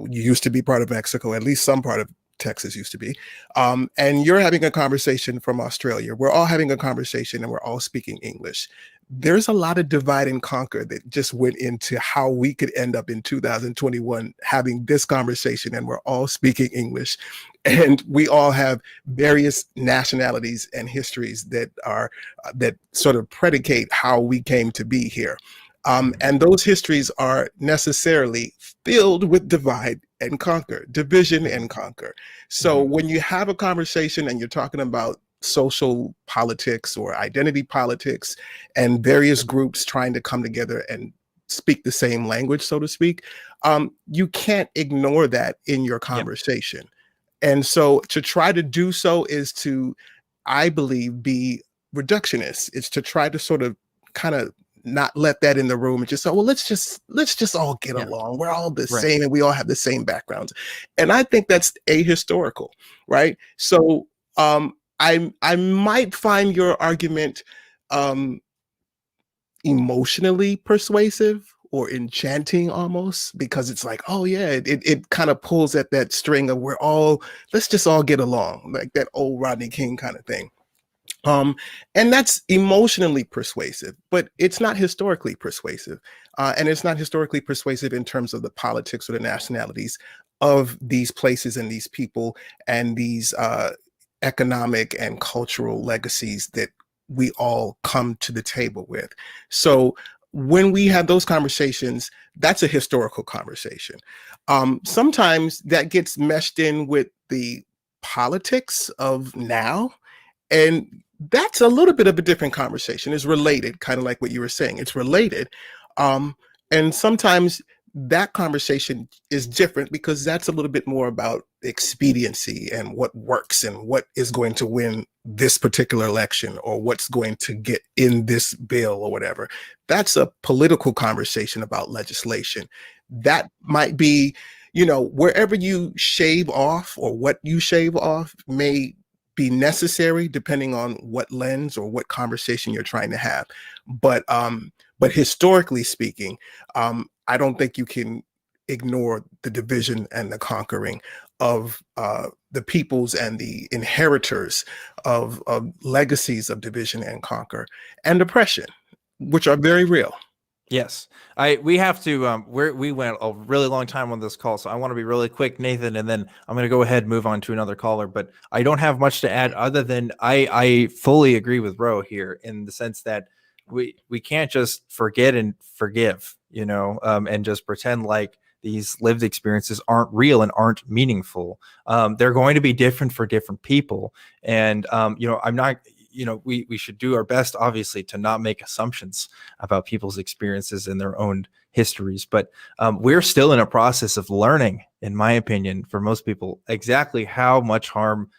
used to be part of Mexico, at least some part of Texas used to be. And you're having a conversation from Australia. We're all having a conversation and we're all speaking English. There's a lot of divide and conquer that just went into how we could end up in 2021 having this conversation, and we're all speaking English. And we all have various nationalities and histories that are that sort of predicate how we came to be here. And those histories are necessarily filled with divide and conquer, division and conquer. So when you have a conversation and you're talking about social politics or identity politics and various groups trying to come together and speak the same language, so to speak, you can't ignore that in your conversation. And so to try to do so is to, I believe, be reductionist. It's to try to sort of kind of not let that in the room and just say, well, let's just all get along. We're all the same and we all have the same backgrounds. And I think that's ahistorical, right? So I might find your argument emotionally persuasive or enchanting almost, because it's like, oh yeah, it kind of pulls at that string of let's just all get along, like that old Rodney King kind of thing. And that's emotionally persuasive, but it's not historically persuasive. And it's not historically persuasive in terms of the politics or the nationalities of these places and these people and these economic and cultural legacies that we all come to the table with. So when we have those conversations, that's a historical conversation. Sometimes that gets meshed in with the politics of now, and that's a little bit of a different conversation. It's related, kind of like what you were saying. It's related. And sometimes that conversation is different because that's a little bit more about expediency and what works and what is going to win this particular election or what's going to get in this bill or whatever. That's a political conversation about legislation. That might be, wherever you shave off or what you shave off may be necessary depending on what lens or what conversation you're trying to have. But historically speaking, I don't think you can ignore the division and the conquering of the peoples and the inheritors of legacies of division and conquer and oppression, which are very real. Yes, we have to. We went a really long time on this call, so I want to be really quick, Nathan, and then I'm going to go ahead and move on to another caller. But I don't have much to add other than I fully agree with Ro here in the sense that we can't just forget and forgive, and just pretend like these lived experiences aren't real and aren't meaningful. They're going to be different for different people, and I'm not. We should do our best, obviously, to not make assumptions about people's experiences and their own histories. But we're still in a process of learning, in my opinion, for most people, exactly how much harm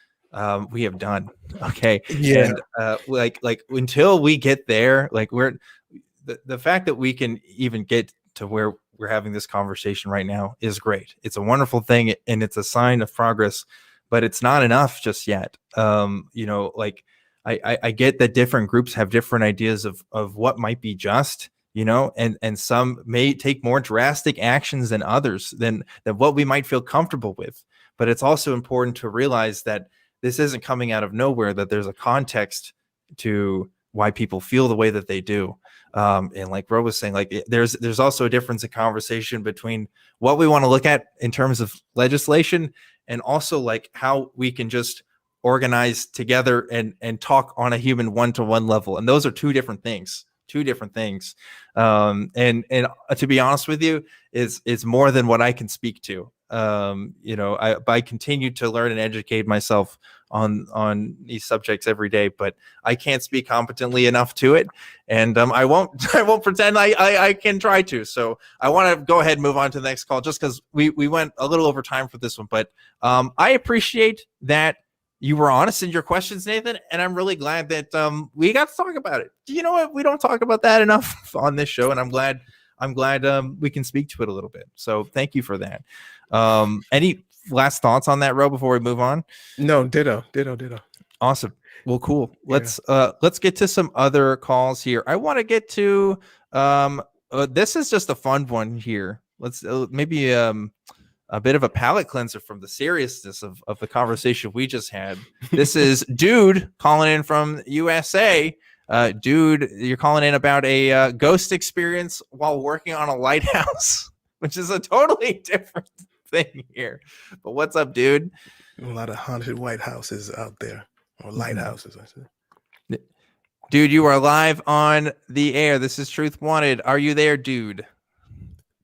we have done. Okay. Yeah. And like until we get there, like the fact that we can even get to where we're having this conversation right now is great. It's a wonderful thing, and it's a sign of progress, but it's not enough just yet. I get that different groups have different ideas of what might be just, and some may take more drastic actions than others than what we might feel comfortable with. But it's also important to realize that this isn't coming out of nowhere, that there's a context to why people feel the way that they do. And like Ro was saying, like there's also a difference in conversation between what we want to look at in terms of legislation and also like how we can just organize together and talk on a human one-to-one level. And those are two different things. And to be honest with you, is more than what I can speak to. I continue to learn and educate myself on these subjects every day, but I can't speak competently enough to it. And I won't pretend I can try to. So I want to go ahead and move on to the next call just because we went a little over time for this one, but I appreciate that you were honest in your questions, Nathan, and I'm really glad that we got to talk about it. You know what? We don't talk about that enough on this show, and I'm glad we can speak to it a little bit. So thank you for that. Any last thoughts on that, Ro, before we move on? No, ditto. Awesome. Well, cool. Let's get to some other calls here. I want to get to this is just a fun one here. Let's maybe a bit of a palate cleanser from the seriousness of the conversation we just had. This is Dude calling in from USA. Dude, you're calling in about a ghost experience while working on a lighthouse, which is a totally different thing here. But what's up, dude? A lot of haunted White Houses out there, or lighthouses, I said. Dude, you are live on the air. This is Truth Wanted. Are you there, dude?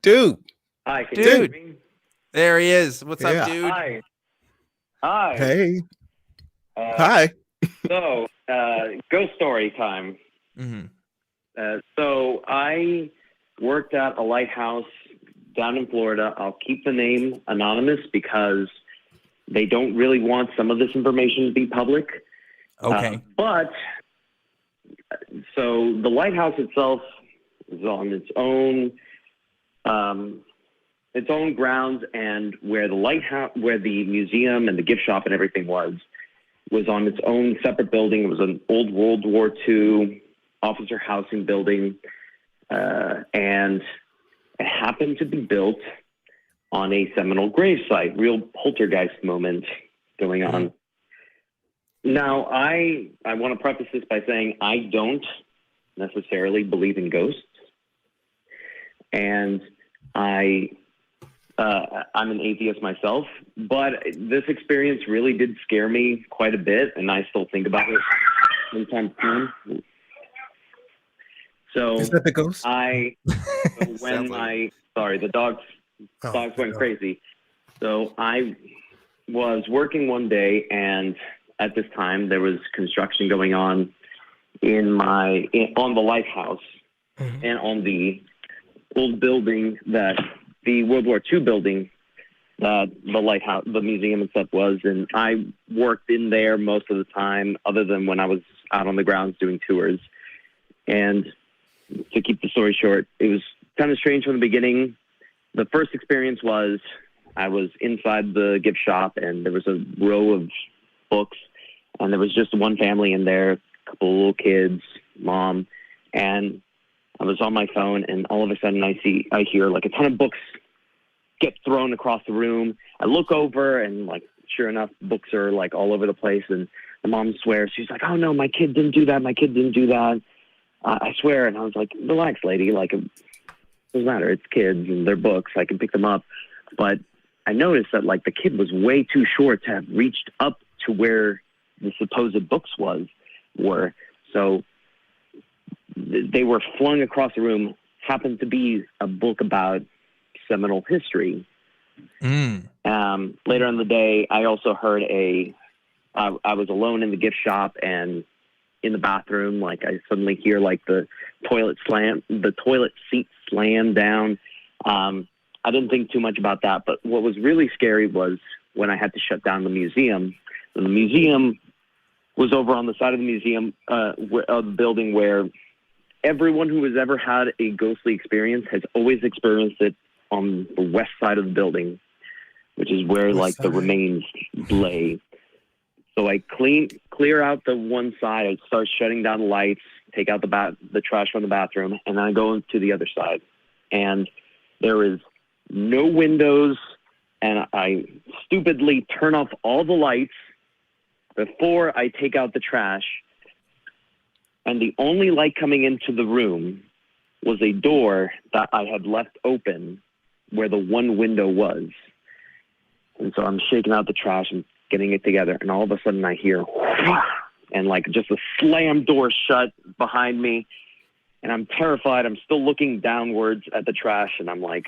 Dude. Hi, can dude. you hear me? There he is. What's up, dude? Hi. Hey. Hi. So, ghost story time. Mm-hmm. So I worked at a lighthouse down in Florida. I'll keep the name anonymous because they don't really want some of this information to be public. Okay. But so the lighthouse itself is on its own grounds, and where the lighthouse, where the museum and the gift shop and everything was on its own separate building. It was an old World War II officer housing building, and it happened to be built on a Seminole grave site. Real poltergeist moment going on. Now, I want to preface this by saying I don't necessarily believe in ghosts, and I'm an atheist myself, but this experience really did scare me quite a bit, and I still think about it from time to time. So is that the ghost? sorry, the dogs went crazy. So I was working one day, and at this time there was construction going on on the lighthouse, Mm-hmm. and on the old building that the World War II building, the lighthouse, the museum and stuff was. And I worked in there most of the time, other than when I was out on the grounds doing tours. And to keep the story short, it was kind of strange from the beginning. The first experience was I was inside the gift shop, and there was a row of books, and there was just one family in there, a couple of little kids, mom, and I was on my phone, and all of a sudden I hear like a ton of books get thrown across the room. I look over, and like, sure enough, books are like all over the place, and the mom swears. She's like, "Oh no, my kid didn't do that. My kid didn't do that. I swear." And I was like, "Relax, lady. Like, it doesn't matter. It's kids and they're books. I can pick them up." But I noticed that like the kid was way too short to have reached up to where the supposed books were. So they were flung across the room. Happened to be a book about Seminole history. Later in the day, I also heard I was alone in the gift shop, and in the bathroom, like I suddenly hear like the toilet seat slam down. I didn't think too much about that, but what was really scary was when I had to shut down the museum. And the museum was over on the side of the museum, the building where everyone who has ever had a ghostly experience has always experienced it on the west side of the building, which is where like the remains lay. So I clear out the one side. I start shutting down the lights, take out the trash from the bathroom, and then I go to the other side. And there is no windows, and I stupidly turn off all the lights before I take out the trash. And the only light coming into the room was a door that I had left open where the one window was. And so I'm shaking out the trash and getting it together, and all of a sudden I hear and like just a slam door shut behind me, and I'm terrified. I'm still looking downwards at the trash, and I'm like,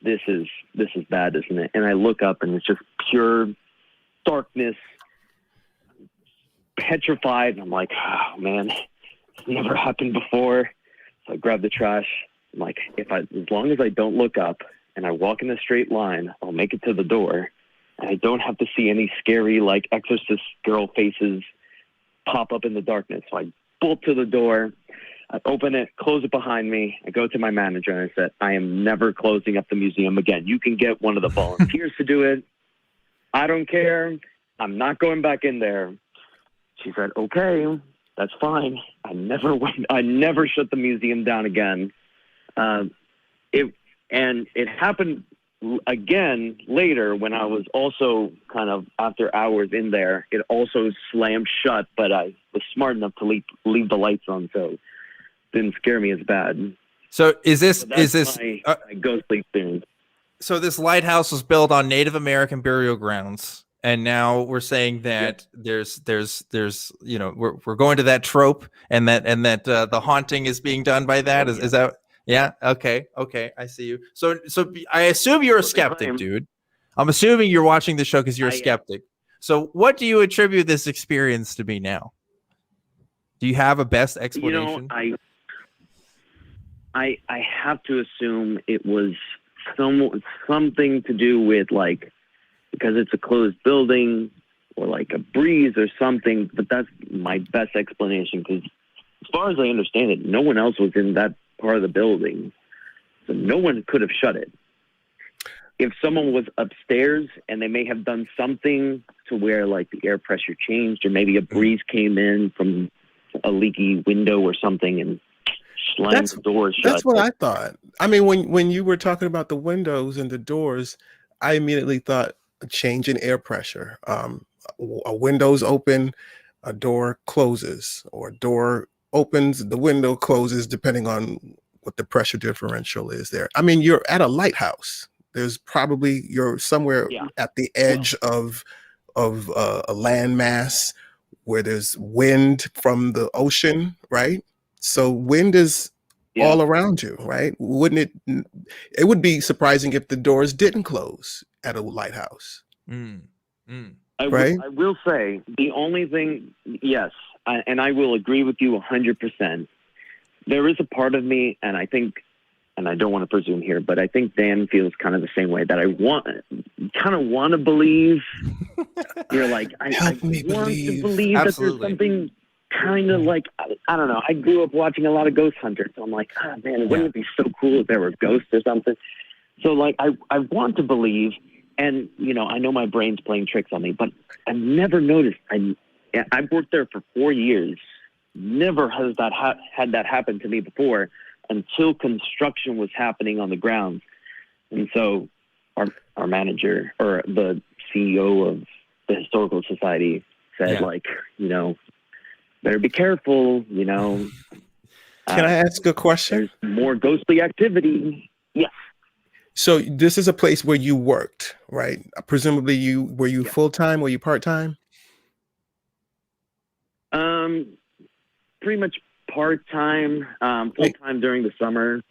this is bad, isn't it? And I look up, and it's just pure darkness, petrified, and I'm like, oh man, it's never happened before. So I grab the trash. I'm like, as long as I don't look up and I walk in a straight line, I'll make it to the door. And I don't have to see any scary, like, exorcist girl faces pop up in the darkness. So I bolt to the door, I open it, close it behind me. I go to my manager, and I said, I am never closing up the museum again. You can get one of the volunteers to do it. I don't care. I'm not going back in there. She said, okay, that's fine. I never shut the museum down again. It happened again later when I was also kind of after hours in there. It also slammed shut, but I was smart enough to leave the lights on, so it didn't scare me as bad. So is this my ghostly experience? So this lighthouse was built on Native American burial grounds, and now we're saying that there's we're going to that trope, and that the haunting is being done by that. Is that? Yeah. Okay. I see you. So I assume you're a skeptic, dude. I'm assuming you're watching the show because you're a skeptic. So what do you attribute this experience to be now? Do you have a best explanation? I have to assume it was something to do with, like, because it's a closed building or like a breeze or something. But that's my best explanation, because as far as I understand it, no one else was in that part of the building, so no one could have shut it. If someone was upstairs and they may have done something to where like the air pressure changed, or maybe a breeze came in from a leaky window or something and slammed the doors shut. That's what I thought. I mean, when you were talking about the windows and the doors, I immediately thought a change in air pressure. A window's open, a door closes, or a door opens, the window closes, depending on what the pressure differential is there. I mean, you're at a lighthouse. You're somewhere at the edge of a landmass where there's wind from the ocean, right? So wind is all around you, right? Wouldn't it would be surprising if the doors didn't close at a lighthouse. Right? I will say the only thing, yes, and I will agree with you 100%. There is a part of me, and I think, and I don't want to presume here, but I think Dan feels kind of the same way, that I want to believe. You're like, I want to believe that there's something kind of like, I don't know. I grew up watching a lot of ghost hunters, so I'm like, man, wouldn't it be so cool if there were ghosts or something? So like I want to believe, and I know my brain's playing tricks on me, but I've never noticed. I've worked there for 4 years. Never has that had that happen to me before until construction was happening on the grounds. And so our manager, or the CEO of the Historical Society, said, better be careful, Can I ask a question? There's more ghostly activity. Yes. So this is a place where you worked, right? Presumably were you full-time? Were you part-time? Pretty much part-time, full-time during the summer.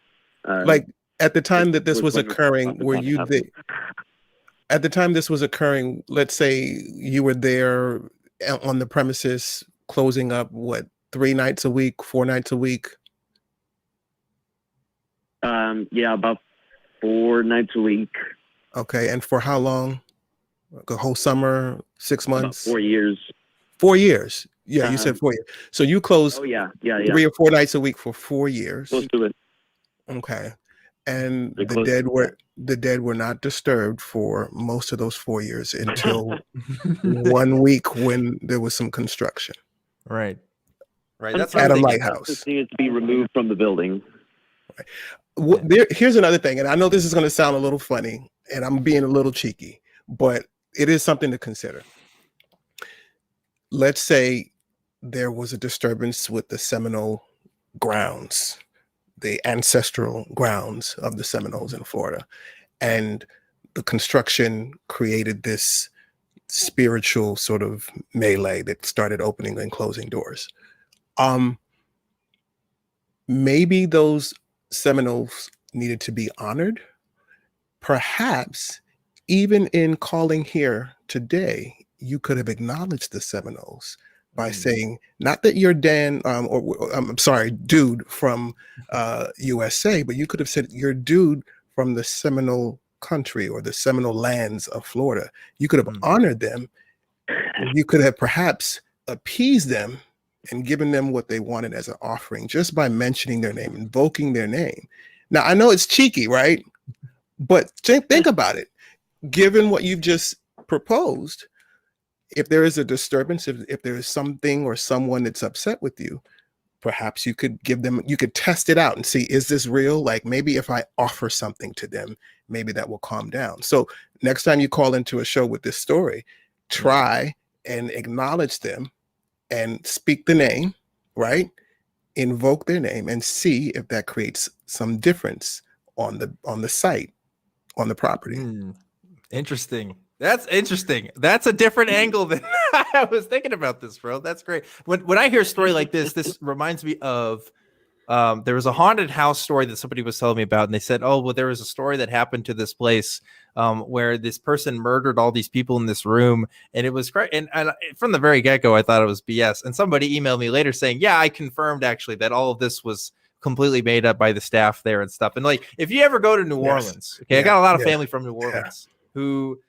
Like at the time that this was occurring, were you there? At the time this was occurring, let's say you were there on the premises closing up, 3 nights a week, 4 nights a week? About 4 nights a week. Okay, and for how long? The whole summer, 6 months? About 4 years. 4 years. Yeah, you said 4 years. So you closed 3 or 4 nights a week for 4 years. Close to it. Okay. And the dead were not disturbed for most of those 4 years until 1 week when there was some construction. Right. That's at a lighthouse. Needed to be removed from the building. Right. Here's another thing, and I know this is going to sound a little funny, and I'm being a little cheeky, but it is something to consider. Let's say there was a disturbance with the Seminole grounds, the ancestral grounds of the Seminoles in Florida, and the construction created this spiritual sort of melee that started opening and closing doors. Maybe those Seminoles needed to be honored. Perhaps even in calling here today, you could have acknowledged the Seminoles by saying, not that you're Dan, dude from USA, but you could have said you're dude from the Seminole country or the Seminole lands of Florida. You could have honored them. You could have perhaps appeased them and given them what they wanted as an offering just by mentioning their name, invoking their name. Now, I know it's cheeky, right? But think about it. Given what you've just proposed, if there is a disturbance, if there is something or someone that's upset with you, perhaps you could test it out and see, is this real? Like maybe if I offer something to them, maybe that will calm down. So next time you call into a show with this story, try and acknowledge them and speak the name, right? Invoke their name and see if that creates some difference on the site, on the property. Interesting. That's interesting. That's a different angle than I was thinking about this, bro. That's great. When I hear a story like this reminds me of there was a haunted house story that somebody was telling me about, and they said, oh, well, there was a story that happened to this place where this person murdered all these people in this room, and it was great. And from the very get-go, I thought it was BS. And somebody emailed me later saying, yeah, I confirmed actually that all of this was completely made up by the staff there and stuff. And like, if you ever go to New Orleans, okay, I got a lot of family from New Orleans who,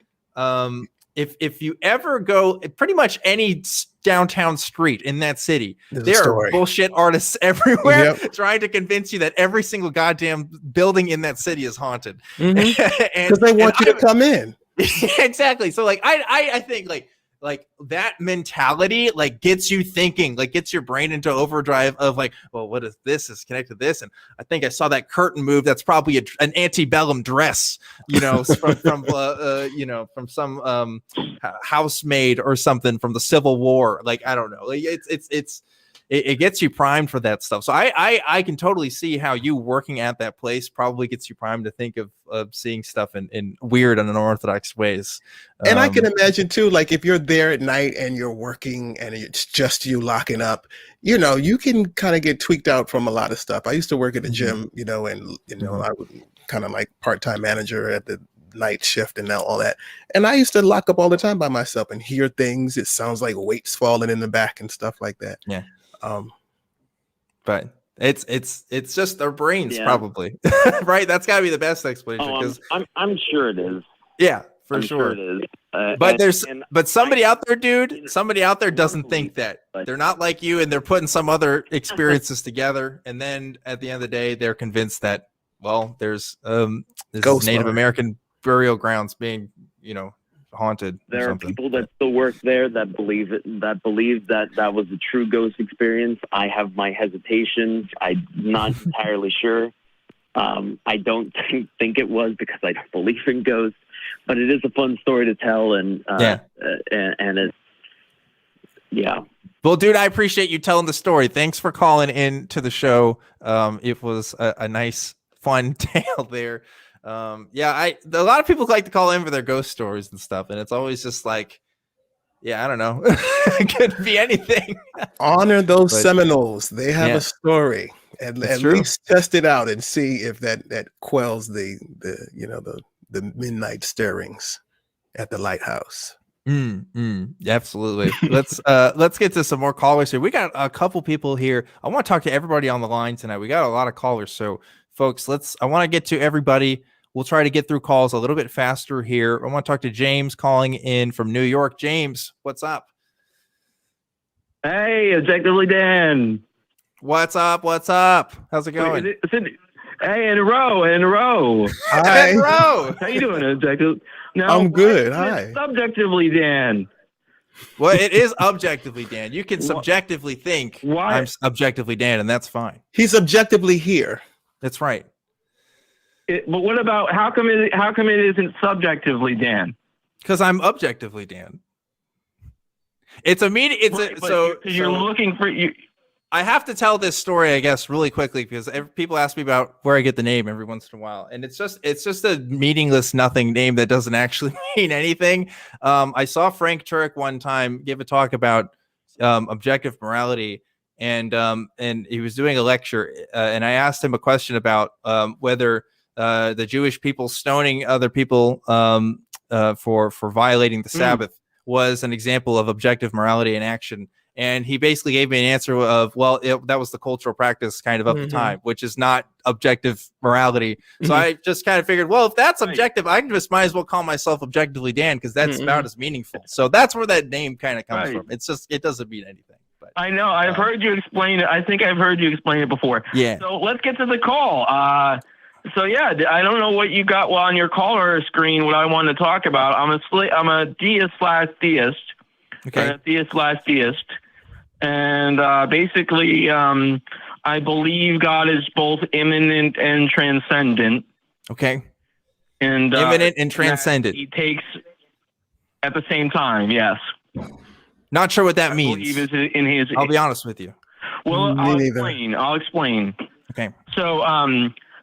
if you ever go pretty much any downtown street in that city, there are bullshit artists everywhere trying to convince you that every single goddamn building in that city is haunted. Because they want you to come in. Exactly. So like, I think like that mentality like gets you thinking, like gets your brain into overdrive of like, well, what is this is connected to this? And I think I saw that curtain move. That's probably an antebellum dress, from some housemaid or something from the Civil War. Like, I don't know. Like it gets you primed for that stuff. So I can totally see how you working at that place probably gets you primed to think of seeing stuff in weird and unorthodox ways. And I can imagine too, like if you're there at night and you're working and it's just you locking up, you can kind of get tweaked out from a lot of stuff. I used to work at a gym, and I was kind of like part-time manager at the night shift and all that. And I used to lock up all the time by myself and hear things. It sounds like weights falling in the back and stuff like that. Yeah. But it's just their brains probably, right? That's gotta be the best explanation. Because I'm sure it is. Yeah, for sure. It is. But somebody out there, dude, somebody out there doesn't think that. They're not like you, and they're putting some other experiences together, and then at the end of the day, they're convinced that, well, there's this Ghost is Native hunter. American burial grounds being, haunted. There or are something. people that still work there that believe that was a true ghost experience. I have my hesitations. I'm not entirely sure. I don't think it was because I don't believe in ghosts, but it is a fun story to tell, and it's yeah. Well, dude, I appreciate you telling the story. Thanks for calling in to the show. It was a nice, fun tale there. A lot of people like to call in for their ghost stories and stuff, and it's always just like, I don't know. It could be anything. Honor those But- Seminoles. They have Yeah. a story, and It's at true. least test it out and see if that quells the midnight stirrings at the lighthouse. Absolutely. Let's get to some more callers here. We got a couple people here. I want to talk to everybody on the line tonight. We got a lot of callers, so folks, I want to get to everybody. We'll try to get through calls a little bit faster here. I want to talk to James calling in from New York. James, what's up? Hey, Objectively Dan. What's up? How's it going? Hey, and Ro. Hi. Ro. How you doing, Objectively? Now, I'm good. why is Hi. it Subjectively Dan. Well, it is objectively Dan. You can subjectively think Why? I'm objectively Dan, and that's fine. He's objectively here. That's right. But what about how come it isn't Subjectively Dan? Because I'm objectively Dan. It's a meeting. You're looking for you. I have to tell this story, I guess, really quickly because people ask me about where I get the name every once in a while, and it's just a meaningless nothing name that doesn't actually mean anything. I saw Frank Turek one time give a talk about objective morality, and he was doing a lecture, and I asked him a question about whether the Jewish people stoning other people for violating the Sabbath was an example of objective morality in action. And he basically gave me an answer of, that was the cultural practice kind of the time, which is not objective morality. So I just kind of figured, well, if that's objective, I just might as well call myself Objectively Dan because that's about as meaningful. So that's where that name kind of comes from. It's just, it doesn't mean anything. But I know. I've heard you explain it. I think I've heard you explain it before. Yeah. So let's get to the call. I don't know what you got on your caller screen, what I want to talk about. I'm a deist/theist. Okay. Theist/theist. And basically, I believe God is both immanent and transcendent. Okay. And immanent and transcendent. He takes at the same time, yes. Not sure what that I means. believe is in his, I'll be honest with you. Well, Me neither. I'll explain. Okay. So,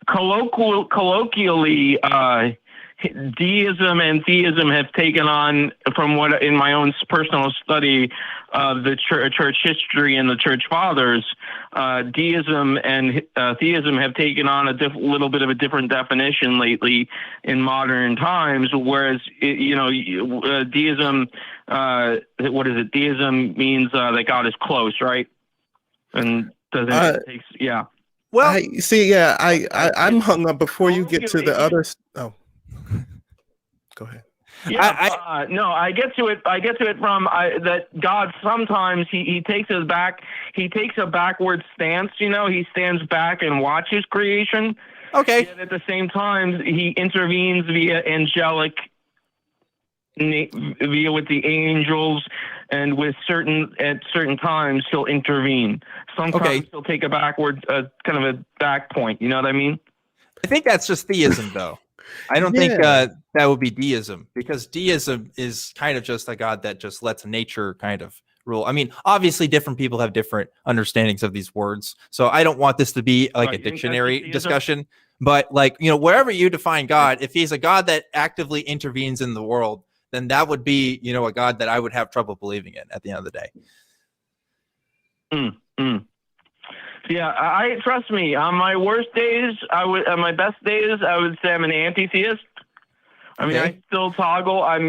colloquially, deism and theism have taken on, from what in my own personal study of the church history and the church fathers, deism and theism have taken on a little bit of a different definition lately in modern times. Whereas, deism, what is it? Deism means that God is close, right? And yeah. Well, I'm hung up before you get to the others. Oh, go ahead. Yeah, I get to it. I get to it from that God sometimes he takes us back. He takes a backward stance. He stands back and watches creation. Okay. Yet at the same time, he intervenes via angelic, via with the angels, and at certain times he'll intervene. Sometimes he'll take a backward, kind of a back point. You know what I mean? I think that's just theism, though. I don't think that would be deism, because deism is kind of just a God that just lets nature kind of rule. I mean, obviously different people have different understandings of these words. So I don't want this to be like a dictionary discussion, but wherever you define God, if he's a God that actively intervenes in the world, then that would be, a God that I would have trouble believing in at the end of the day. Yeah, I trust me. On my worst days, on my best days, I would say I'm an anti-theist. I mean, I still toggle. I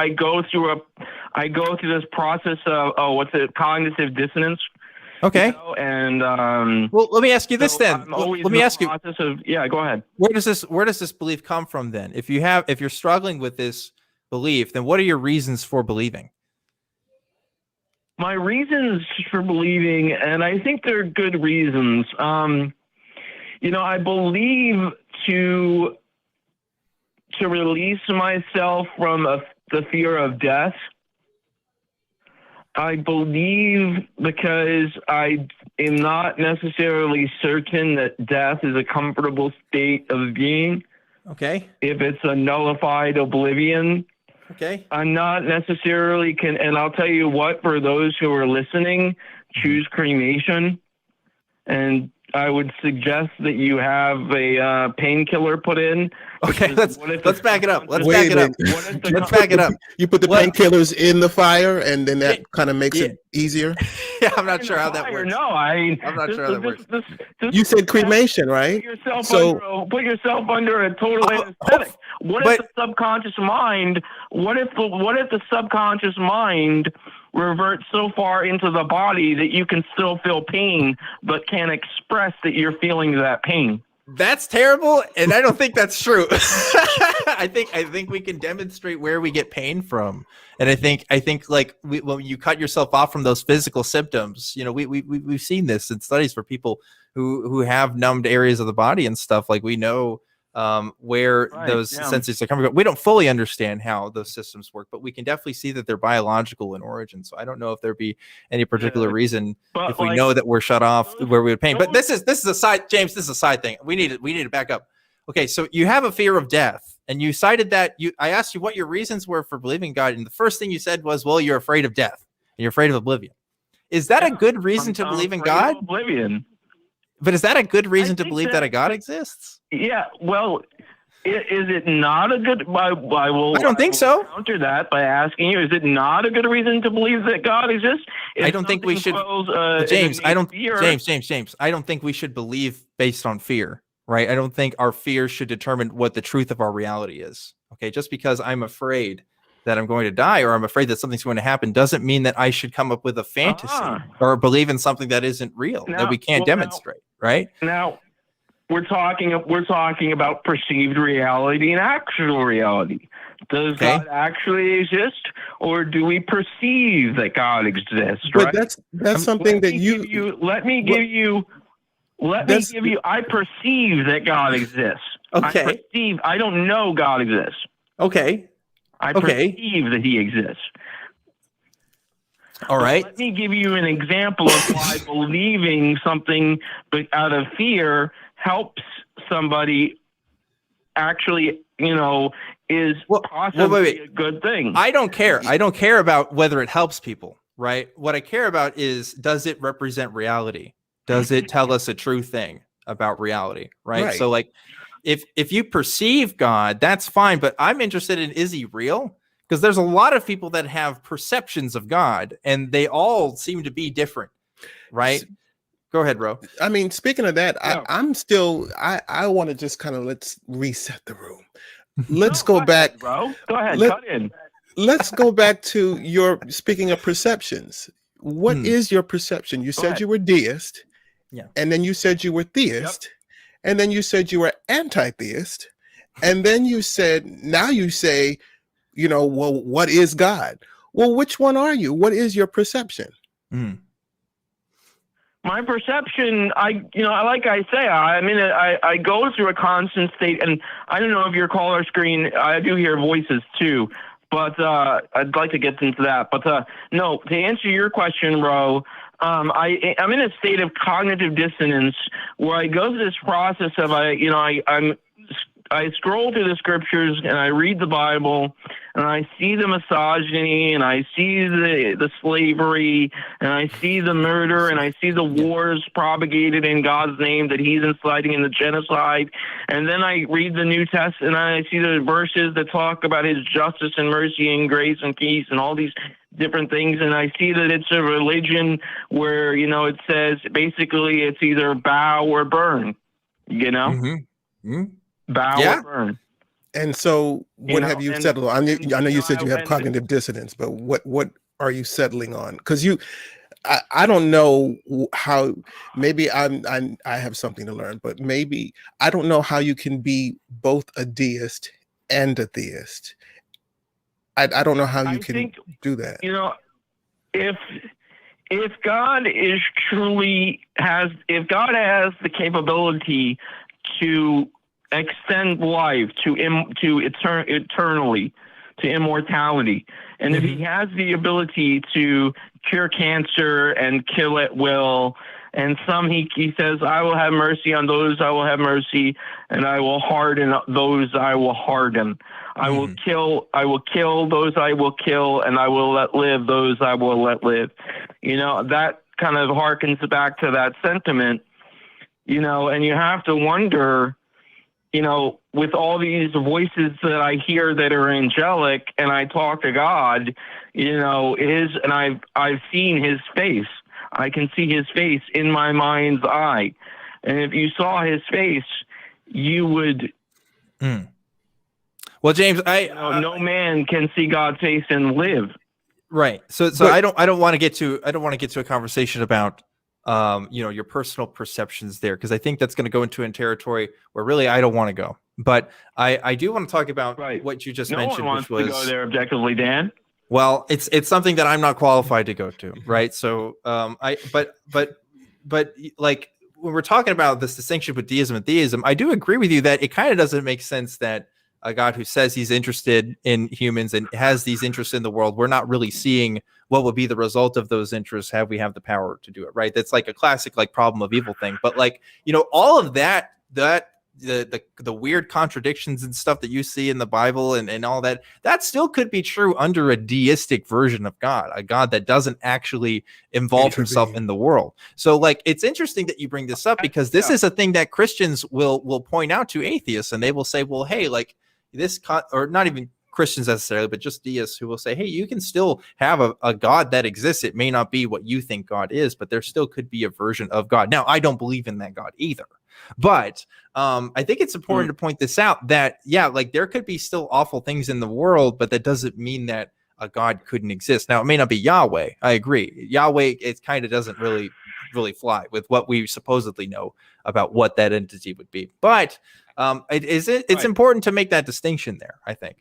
go through this process of cognitive dissonance. Okay. And well, let me ask you this then. Let me ask you. Go ahead. Where does this belief come from then? If you're struggling with this belief, then what are your reasons for believing? My reasons for believing, and I think they're good reasons. I believe to to release myself from the fear of death. I believe because I am not necessarily certain that death is a comfortable state of being. Okay. If it's a nullified oblivion. Okay. I'm not necessarily and I'll tell you what, for those who are listening, choose cremation. And I would suggest that you have a painkiller put in. Okay, let's back it up. Let's Wait back it up. Let's back it up. You put the painkillers in the fire, and then that kind of makes it easier. Yeah, I'm not sure how that works. No, I'm not sure how that works. You said cremation, right? Put yourself under a total anesthetic. What if the subconscious mind? What if the subconscious mind reverts so far into the body that you can still feel pain, but can't express that you're feeling that pain? That's terrible, and I don't think that's true. I think we can demonstrate where we get pain from, and I think like when you cut yourself off from those physical symptoms, you know, we've seen this in studies for people who have numbed areas of the body and stuff. Like we know where those senses are coming from. We don't fully understand how those systems work, but we can definitely see that they're biological in origin. So I don't know if there'd be any particular reason if we know that we're shut off where we would pain. But this is a side, James. This is a side thing. We need to back up. Okay, so you have a fear of death, and you cited that. I asked you what your reasons were for believing in God, and the first thing you said was, "Well, you're afraid of death, and you're afraid of oblivion." Is that a good reason to believe in God? Oblivion. But is that a good reason to believe that a God exists? Yeah, well, is it not a good? I don't think so. Counter that by asking you: is it not a good reason to believe that God exists? I don't think we should, James. James. I don't think we should believe based on fear, right? I don't think our fear should determine what the truth of our reality is. Okay, just because I'm afraid that I'm going to die or I'm afraid that something's going to happen doesn't mean that I should come up with a fantasy or believe in something that isn't real, that we can't demonstrate, right? Now, we're talking about perceived reality and actual reality. Does God actually exist, or do we perceive that God exists? But that's something that I perceive that God exists. Okay. I don't know God exists. Okay. I perceive that he exists. All right. Let me give you an example of why believing something out of fear helps somebody actually, is possibly a good thing. I don't care. I don't care about whether it helps people, right? What I care about is, does it represent reality? Does it tell us a true thing about reality, right? So like, if you perceive God, that's fine, but I'm interested in, is he real? Because there's a lot of people that have perceptions of God, and they all seem to be different, right? Go ahead, Ro. I mean, speaking of that, I'm still, I want to just kind of, let's reset the room. Let's go back. Bro, go ahead, cut in. Let's go back to your, speaking of perceptions. What is your perception? You said you were deist, and then you said you were theist. And then you said you were anti-theist. And then you said, now you say, well, what is God? Well, which one are you? What is your perception? My perception, I go through a constant state, and I don't know if your caller screen, I do hear voices too, but I'd like to get into that. But no, to answer your question, Ro, I'm in a state of cognitive dissonance where I go through this process of I scroll through the scriptures and I read the Bible and I see the misogyny and I see the slavery and I see the murder and I see the wars propagated in God's name that he's inciting in the genocide. And then I read the New Testament and I see the verses that talk about his justice and mercy and grace and peace and all these different things. And I see that it's a religion where, it says basically it's either bow or burn, bow or burn. And so what have you settled on? I know you said you have cognitive dissonance, but what are you settling on? Because I don't know how, maybe I have something to learn, but maybe I don't know how you can be both a deist and a theist. I don't know how you can do that. If God is truly if God has the capability to extend life to eternally, to immortality. And if he has the ability to cure cancer and kill at will, and some he says, I will have mercy on those I will have mercy, and I will harden those I will harden. I will kill those I will kill, and I will let live those I will let live. You know, that kind of harkens back to that sentiment, you know, and you have to wonder, you know, with all these voices that I hear that are angelic, and I talk to God, you know, and I've seen his face. I can see his face in my mind's eye. And if you saw his face, you would. Well, James, no man can see God's face and live. Right. So I don't want to get to a conversation about you know, your personal perceptions there, because I think that's going to go into a territory where really I don't want to go. But I do want to talk about what you just mentioned, one wants which to was go there objectively, Dan. Well, it's something that I'm not qualified to go to, right? So but like when we're talking about this distinction with deism and theism, I do agree with you that it kind of doesn't make sense that a God who says he's interested in humans and has these interests in the world, we're not really seeing what would be the result of those interests. Have we have the power to do it, right? That's like a classic like problem of evil thing. But like, you know, all of that the weird contradictions and stuff that you see in the Bible and all that still could be true under a deistic version of God, a God that doesn't actually involve himself in the world. So like, it's interesting that you bring this up, because this is a thing that Christians will point out to atheists, and they will say, well, hey, like this, or not even Christians necessarily, but just deists who will say, hey, you can still have a God that exists. It may not be what you think God is, but there still could be a version of God. Now, I don't believe in that God either, but I think it's important to point this out that, yeah, like there could be still awful things in the world, but that doesn't mean that a God couldn't exist. Now, it may not be Yahweh. I agree. Yahweh, it kind of doesn't really fly with what we supposedly know about what that entity would be. But it's important to make that distinction there, I think.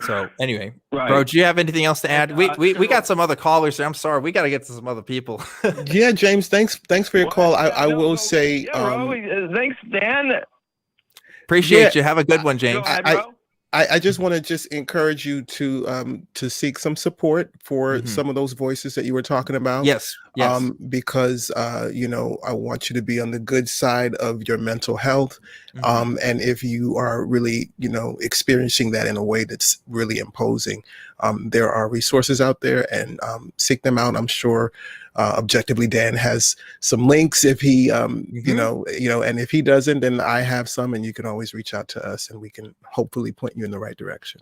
So anyway, bro, do you have anything else to add? We got some other callers there. I'm sorry, we got to get to some other people. Yeah, James, thanks for your call. I will say, thanks, Dan. Appreciate you. Have a good one, James. I just want to just encourage you to seek some support for some of those voices that you were talking about. Yes. Because you know, I want you to be on the good side of your mental health. And if you are really, you know, experiencing that in a way that's really imposing, there are resources out there, and seek them out. I'm sure Objectively Dan has some links if he you know, and if he doesn't, then I have some, and you can always reach out to us and we can hopefully point you in the right direction.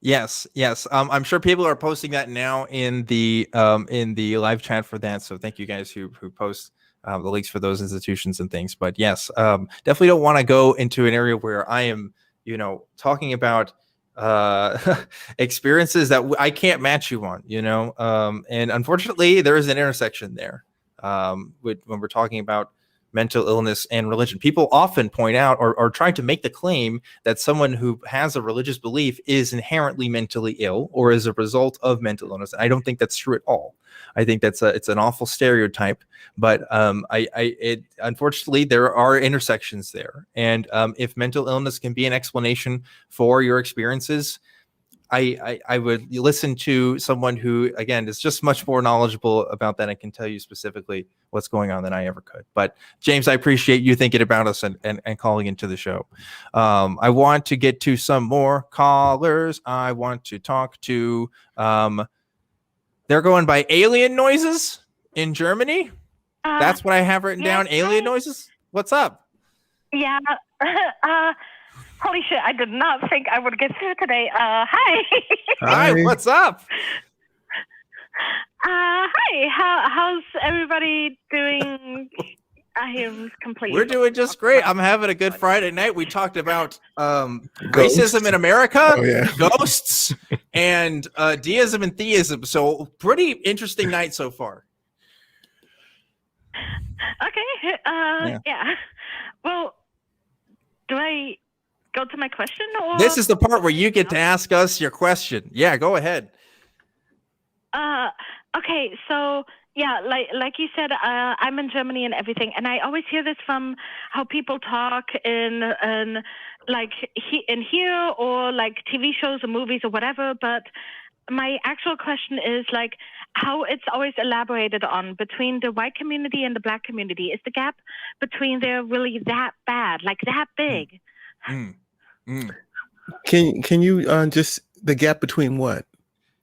Yes. I'm sure people are posting that now in the live chat for that. So thank you guys who post the links for those institutions and things. But yes, definitely don't want to go into an area where I am, you know, talking about experiences that I can't match you on, you know, and unfortunately there is an intersection there when we're talking about mental illness and religion. People often point out or try to make the claim that someone who has a religious belief is inherently mentally ill or is a result of mental illness. And I don't think that's true at all. I think it's an awful stereotype, but unfortunately there are intersections there. And if mental illness can be an explanation for your experiences, I would listen to someone who, again, is just much more knowledgeable about that and can tell you specifically what's going on than I ever could. But James, I appreciate you thinking about us and calling into the show. I want to get to some more callers. I want to talk to, they're going by alien noises in Germany. That's what I have written down. Alien noises. What's up? Yeah. Holy shit, I did not think I would get through today. Hi. Hi, what's up? Hi, how's everybody doing? I am completely... We're doing just great. I'm having a good Friday night. We talked about racism in America, ghosts, and deism and theism. So pretty interesting night so far. Okay. Yeah. Well, do I go to my question? Or this is the part where you get to ask us your question. Yeah, go ahead. Okay, so Yeah, like you said, I'm in Germany and everything, and I always hear this from how people talk in here or like TV shows or movies or whatever. But my actual question is like how it's always elaborated on between the white community and the black community. Is the gap between there really that bad, like that big? Can you just the gap between what?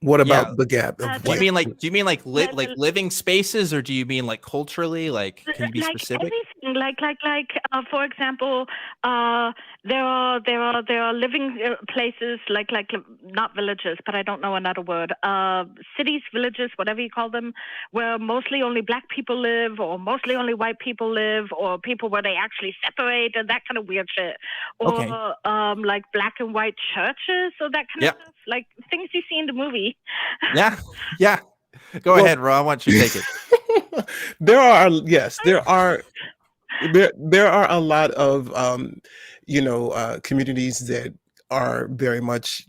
What about the gap of do you mean like living spaces, or do you mean like culturally? Like, can you be like specific? everything, for example, there are living places like not villages, but I don't know another word. Cities, villages, whatever you call them, where mostly only black people live, or mostly only white people live, or people where they actually separate and that kind of weird shit. Or like black and white churches, or that kind of stuff, like things you see in the movie. Yeah. Go ahead, Ro. I want you to take it. There are a lot of communities that are very much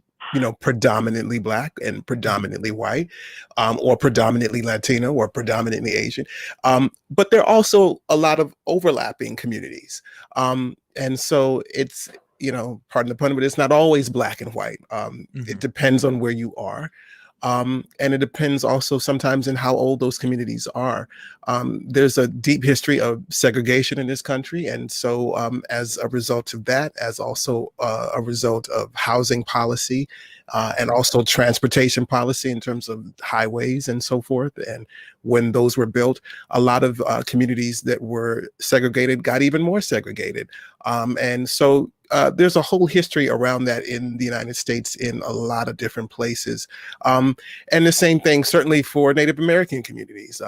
predominantly black and predominantly white, or predominantly Latino or predominantly Asian, but there are also a lot of overlapping communities, and so it's pardon the pun, but it's not always black and white. It depends on where you are. And it depends also sometimes in how old those communities are. There's a deep history of segregation in this country. And so as a result of that, as also a result of housing policy and also transportation policy in terms of highways and so forth. And when those were built, a lot of communities that were segregated got even more segregated. And so there's a whole history around that in the United States in a lot of different places. And the same thing certainly for Native American communities.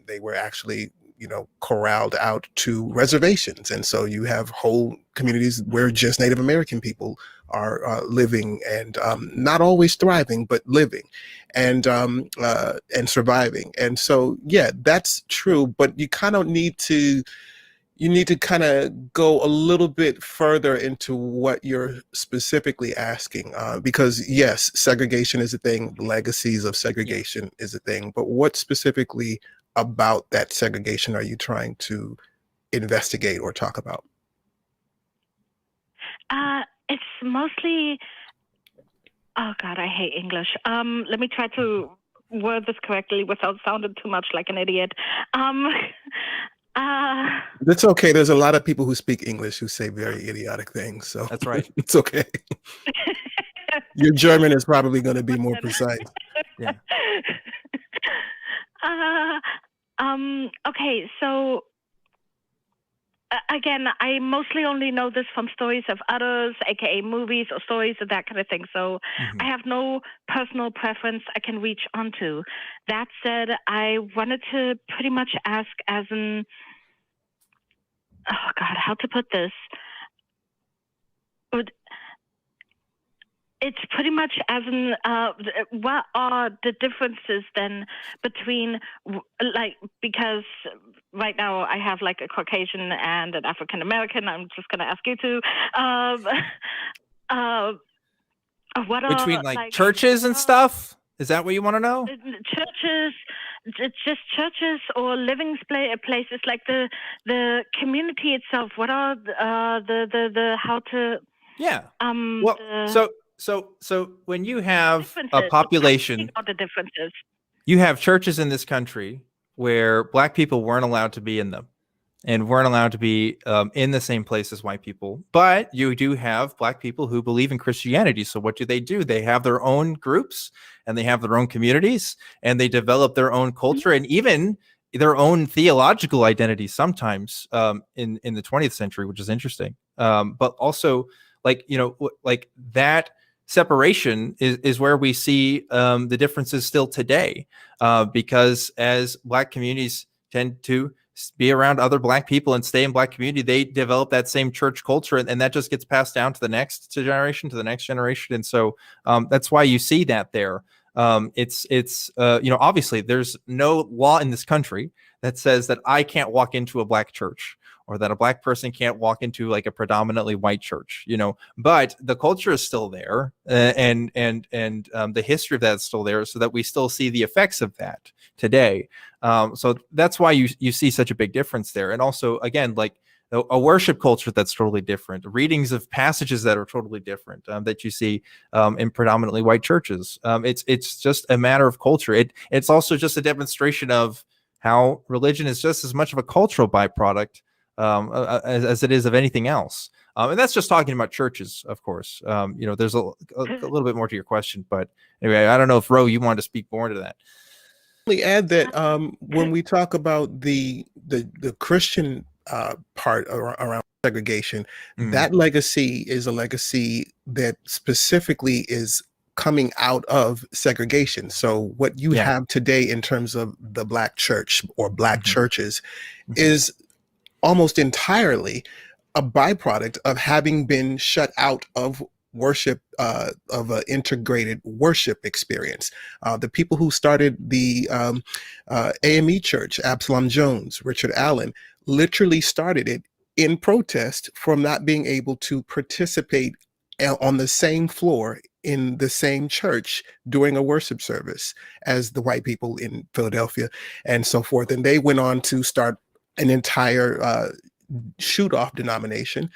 They were actually, corralled out to reservations. And so you have whole communities where just Native American people are living and not always thriving, but living and surviving. And so, yeah, that's true. But you kind of need to kind of go a little bit further into what you're specifically asking, because yes, segregation is a thing, legacies of segregation is a thing, but what specifically about that segregation are you trying to investigate or talk about? It's mostly, oh God, I hate English. Let me try to word this correctly without sounding too much like an idiot. That's okay. There's a lot of people who speak English who say very idiotic things. So that's right. It's okay. Your German is probably going to be more precise. Yeah. Okay, so again, I mostly only know this from stories of others, aka movies or stories or that kind of thing. So I have no personal preference I can reach onto. That said, I wanted to pretty much ask as an, oh God, how to put this? It's pretty much as in, what are the differences then between, because right now I have like a Caucasian and an African American. I'm just going to ask you to, what are between like churches and stuff? Is that what you want to know? Churches, just churches or living places, like the community itself. What are the how to? Yeah. Well, so when you have a population, the differences. You have churches in this country where black people weren't allowed to be in them and weren't allowed to be in the same place as white people. But you do have black people who believe in Christianity. So what do? They have their own groups and they have their own communities and they develop their own culture and even their own theological identity sometimes in the 20th century, which is interesting. But also like that separation is where we see the differences still today, because as black communities tend to be around other black people and stay in black community, they develop that same church culture, and that just gets passed down to the next generation. And so that's why you see that there. It's obviously there's no law in this country that says that I can't walk into a black church or that a black person can't walk into like a predominantly white church, but the culture is still there, and the history of that is still there, so that we still see the effects of that today. So that's why you see such a big difference there. And also, again, like a worship culture that's totally different, readings of passages that are totally different, that you see in predominantly white churches. It's just a matter of culture. It's also just a demonstration of how religion is just as much of a cultural byproduct as it is of anything else. And that's just talking about churches, of course. There's a little bit more to your question, but anyway, I don't know if Ro, you wanted to speak more to that. Add that when we talk about the Christian part around segregation, that legacy is a legacy that specifically is coming out of segregation. So what you have today in terms of the black church or black churches is almost entirely a byproduct of having been shut out of worship, of an integrated worship experience. The people who started the AME Church, Absalom Jones, Richard Allen, literally started it in protest from not being able to participate on the same floor in the same church during a worship service as the white people in Philadelphia and so forth. And they went on to start an entire shoot-off denomination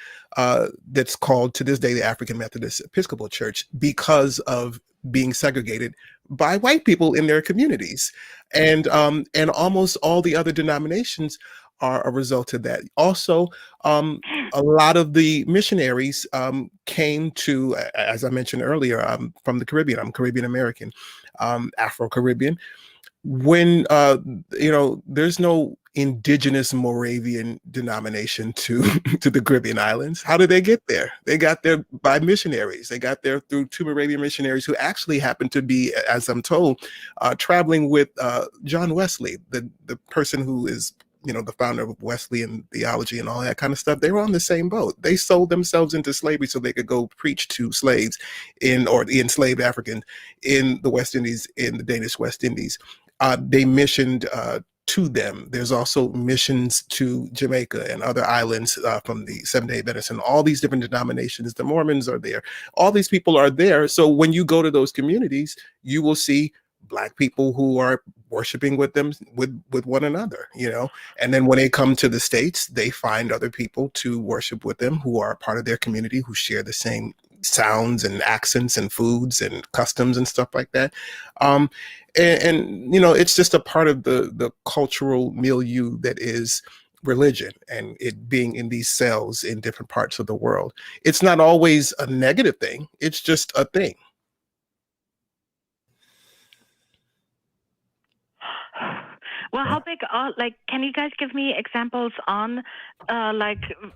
that's called to this day the African Methodist Episcopal Church, because of being segregated by white people in their communities. And almost all the other denominations are a result of that. Also, a lot of the missionaries came to, as I mentioned earlier, from the Caribbean. I'm Caribbean American, Afro-Caribbean. When there's no indigenous Moravian denomination to the Caribbean islands. How did they get there? They got there by missionaries. They got there through two Moravian missionaries who actually happened to be, as I'm told, traveling with John Wesley, the person who is the founder of Wesleyan theology and all that kind of stuff. They were on the same boat. They sold themselves into slavery so they could go preach to slaves or the enslaved Africans in the West Indies, in the Danish West Indies. They missioned to them. There's also missions to Jamaica and other islands from the Seventh-day Adventists and all these different denominations. The Mormons are there. All these people are there. So when you go to those communities, you will see Black people who are worshiping with them, with one another, and then when they come to the States, they find other people to worship with them who are part of their community, who share the same sounds and accents and foods and customs and stuff like that. And it's just a part of the cultural milieu that is religion, and it being in these cells in different parts of the world. It's not always a negative thing. It's just a thing. Well, how big are, can you guys give me examples on cultural,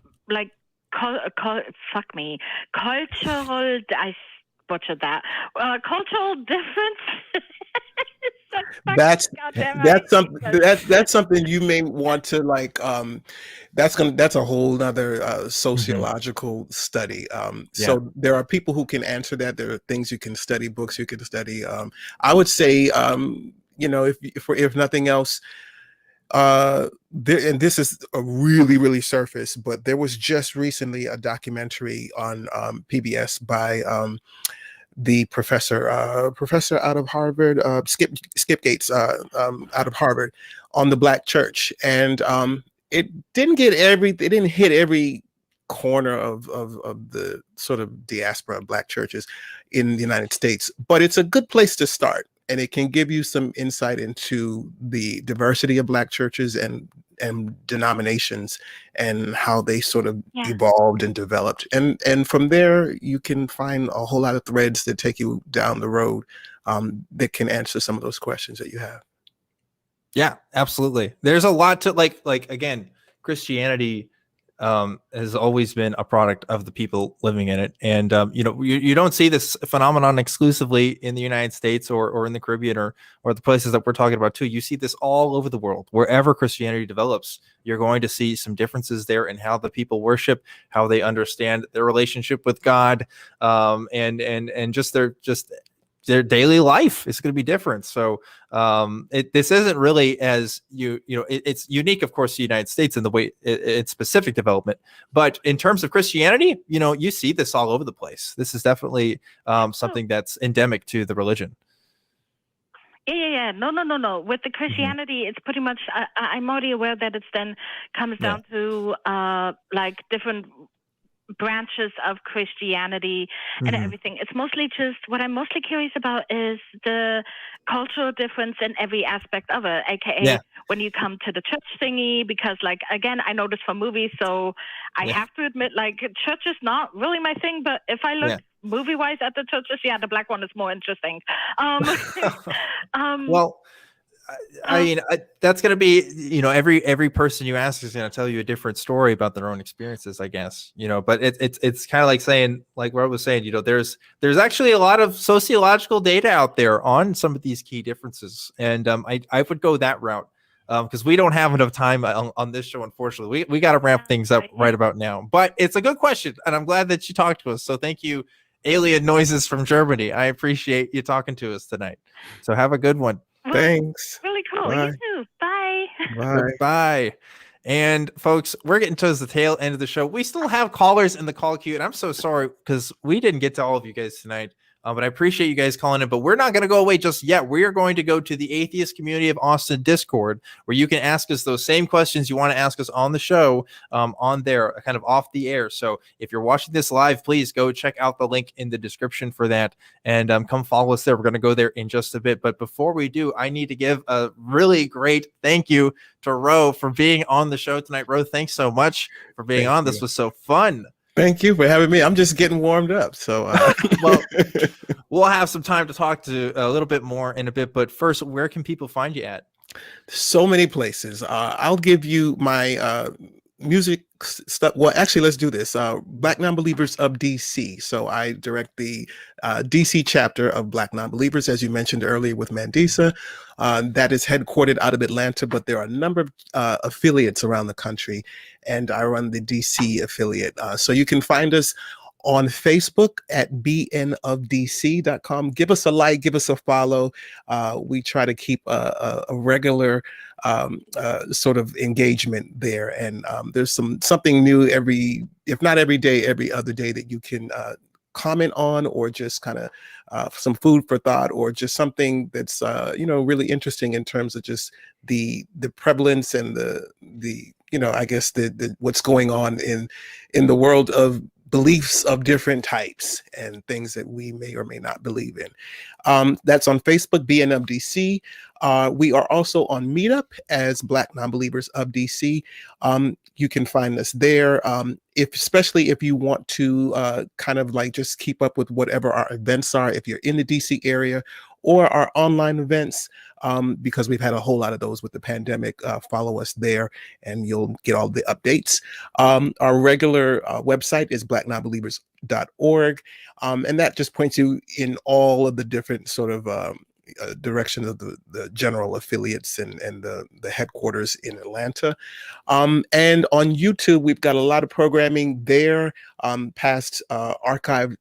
I butchered that, cultural difference? That's something you may want to that's a whole nother sociological study. So there are people who can answer that. There are things you can study, books you can study. I would say if nothing else, and this is a really surface, but there was just recently a documentary on PBS by the professor out of Harvard, Skip Gates, out of Harvard, on the Black church, and it didn't hit every corner of the sort of diaspora of Black churches in the United States, but it's a good place to start, and it can give you some insight into the diversity of Black churches and denominations and how they sort of evolved and developed. And from there, you can find a whole lot of threads that take you down the road that can answer some of those questions that you have. Yeah, absolutely. There's a lot to like again, Christianity has always been a product of the people living in it. And, you don't see this phenomenon exclusively in the United States or in the Caribbean or the places that we're talking about too. You see this all over the world. Wherever Christianity develops, you're going to see some differences there in how the people worship, how they understand their relationship with God, and just their daily life is going to be different. So this isn't really as it's unique, of course, to the United States in the way it's specific development. But in terms of Christianity, you see this all over the place. This is definitely something that's endemic to the religion. Yeah. No. With the Christianity, it's pretty much, I'm already aware that it's then comes down to like different branches of Christianity and everything. It's mostly just, what I'm mostly curious about is the cultural difference in every aspect of it, aka when you come to the church thingy, because like, again, I know this from movies, so I have to admit, like, church is not really my thing, but if I look movie-wise at the churches, the black one is more interesting. Well, I mean, that's going to be, every person you ask is going to tell you a different story about their own experiences, I guess, but it's kind of like saying, like what I was saying, there's actually a lot of sociological data out there on some of these key differences. And I would go that route because we don't have enough time on this show, unfortunately. We got to wrap things up right about now, but it's a good question. And I'm glad that you talked to us. So thank you, Alien Noises from Germany. I appreciate you talking to us tonight. So have a good one. Thanks. Really cool. Bye. You too. Bye. Bye. Goodbye. And folks, we're getting towards the tail end of the show. We still have callers in the call queue, and I'm so sorry because we didn't get to all of you guys tonight. But I appreciate you guys calling in. But we're not going to go away just yet. We are going to go to the Atheist Community of Austin Discord, where you can ask us those same questions you want to ask us on the show, on there, kind of off the air. So if you're watching this live, please go check out the link in the description for that, and come follow us there. We're going to go there in just a bit. But before we do, I need to give a really great thank you to Ro for being on the show tonight. Ro, thanks so much for being on. This was so fun. Thank you for having me. I'm just getting warmed up. So, well, we'll have some time to talk to a little bit more in a bit. But first, where can people find you at? So many places. I'll give you my music stuff. Well, actually, let's do this. Black Nonbelievers of DC. So I direct the DC chapter of Black Nonbelievers, as you mentioned earlier, with Mandisa. That is headquartered out of Atlanta, but there are a number of affiliates around the country, and I run the DC affiliate. So you can find us on Facebook at bnofdc.com. Give us a like, give us a follow. We try to keep a regular sort of engagement there. And there's something new if not every day, every other day that you can comment on, or just kind of some food for thought, or just something that's really interesting in terms of just the prevalence and the I guess the what's going on in the world of beliefs of different types and things that we may or may not believe in. That's on Facebook, BNFDC. We are also on Meetup as Black Nonbelievers of DC. You can find us there. Especially if you want to kind of like just keep up with whatever our events are, if you're in the DC area, or our online events, because we've had a whole lot of those with the pandemic. Follow us there and you'll get all the updates. Our regular website is blacknonbelievers.org. And that just points you in all of the different sort of direction of the general affiliates and the headquarters in Atlanta. And on YouTube, we've got a lot of programming there, past archived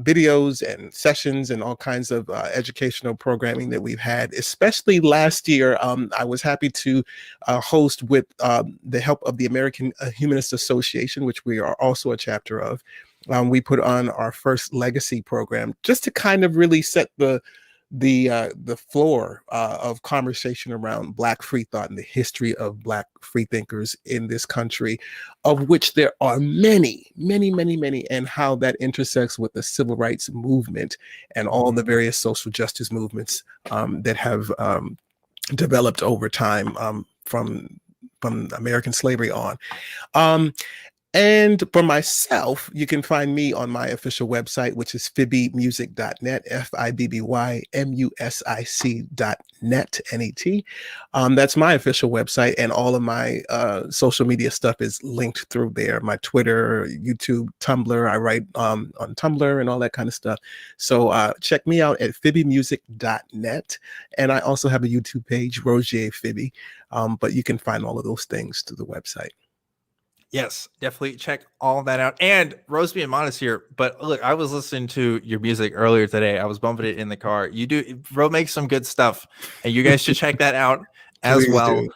videos and sessions and all kinds of educational programming that we've had. Especially last year, I was happy to host, with the help of the American Humanist Association, which we are also a chapter of. We put on our first legacy program just to kind of really set the floor of conversation around Black free thought and the history of Black free thinkers in this country, of which there are many, and how that intersects with the civil rights movement and all the various social justice movements that have developed over time from American slavery on. And for myself, you can find me on my official website, which is fibbymusic.net, FIBBYMUSIC.net, N-E-T. That's my official website, and all of my social media stuff is linked through there. My Twitter, YouTube, Tumblr. I write on Tumblr and all that kind of stuff. So check me out at fibbymusic.net. And I also have a YouTube page, Roger Fibby. But you can find all of those things through the website. Yes, definitely check all that out. And Rose being modest here, but look, I was listening to your music earlier today. I was bumping it in the car. Ro makes some good stuff, and you guys should check that out as Please well. do.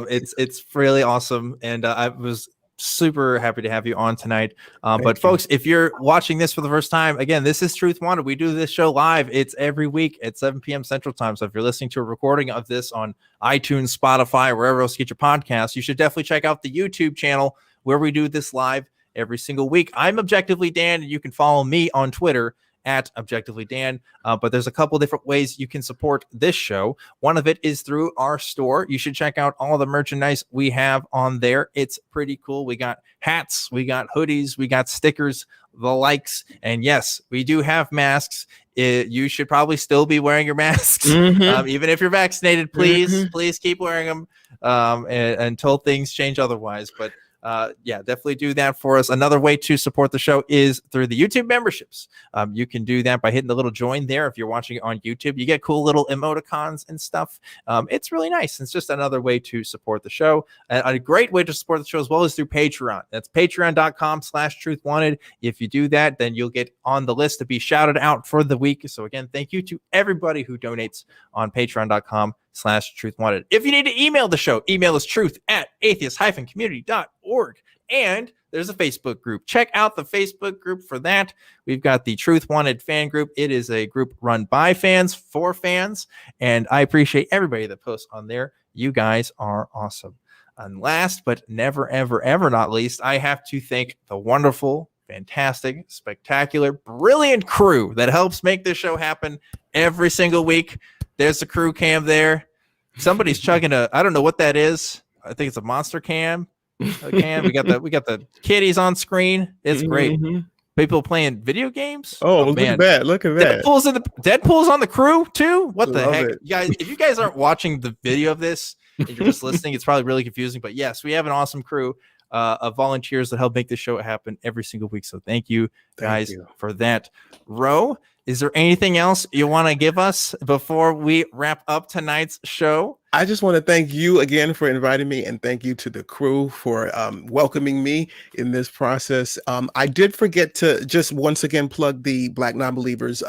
It's really awesome, and I was super happy to have you on tonight. But you. folks, if you're watching this for the first time, again, this is Truth Wanted. We do this show live. It's every week at 7 p.m. Central Time. So if you're listening to a recording of this on iTunes, Spotify, wherever else you get your podcasts, you should definitely check out the YouTube channel where we do this live every single week. I'm Objectively Dan, and you can follow me on Twitter at ObjectivelyDan. But there's a couple different ways you can support this show. One of it is through our store. You should check out all the merchandise we have on there. It's pretty cool. We got hats, we got hoodies, we got stickers, the likes. And yes, we do have masks. You should probably still be wearing your masks. Even if you're vaccinated, please keep wearing them until things change otherwise. But yeah, definitely do that for us. Another way to support the show is through the YouTube memberships. You can do that by hitting the little join there. If you're watching it on YouTube, you get cool little emoticons and stuff. It's really nice. It's just another way to support the show. A great way to support the show as well is through Patreon. That's patreon.com/truthwanted. If you do that, then you'll get on the list to be shouted out for the week. So again, thank you to everybody who donates on patreon.com/truthwanted. If you need to email the show, email us truth@atheist-community.org. And there's a Facebook group. Check out the Facebook group for that. We've got the Truth Wanted fan group. It is a group run by fans for fans. And I appreciate everybody that posts on there. You guys are awesome. And last but never, ever, ever not least, I have to thank the wonderful, fantastic, spectacular, brilliant crew that helps make this show happen every single week. There's the crew cam there. Somebody's chugging I don't know what that is. I think it's a monster cam. We got the kitties on screen. It's great. People playing video games. Oh, look at that! Look at that. Deadpool's on the crew too. What the Love heck, it. you guys? If you guys aren't watching the video of this and you're just listening, it's probably really confusing. But yes, we have an awesome crew of volunteers that help make this show happen every single week. So thank you guys for that. Ro, is there anything else you want to give us before we wrap up tonight's show? I just want to thank you again for inviting me, and thank you to the crew for welcoming me in this process. I did forget to just once again plug the Black Nonbelievers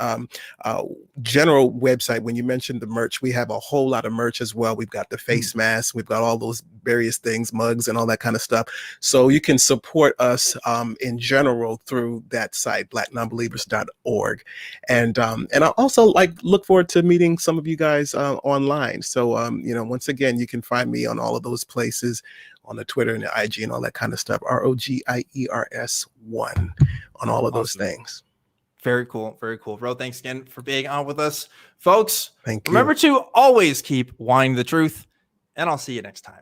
general website. When you mentioned the merch, we have a whole lot of merch as well. We've got the face masks, we've got all those various things, mugs and all that kind of stuff. So you can support us in general through that site, blacknonbelievers.org. And I also look forward to meeting some of you guys online. So once again, you can find me on all of those places, on the Twitter and the IG and all that kind of stuff. ROGIERS1 on all of those things. Very cool. Very cool. Ro, thanks again for being on with us. Folks, thank you. Remember to always keep wanting the truth, and I'll see you next time.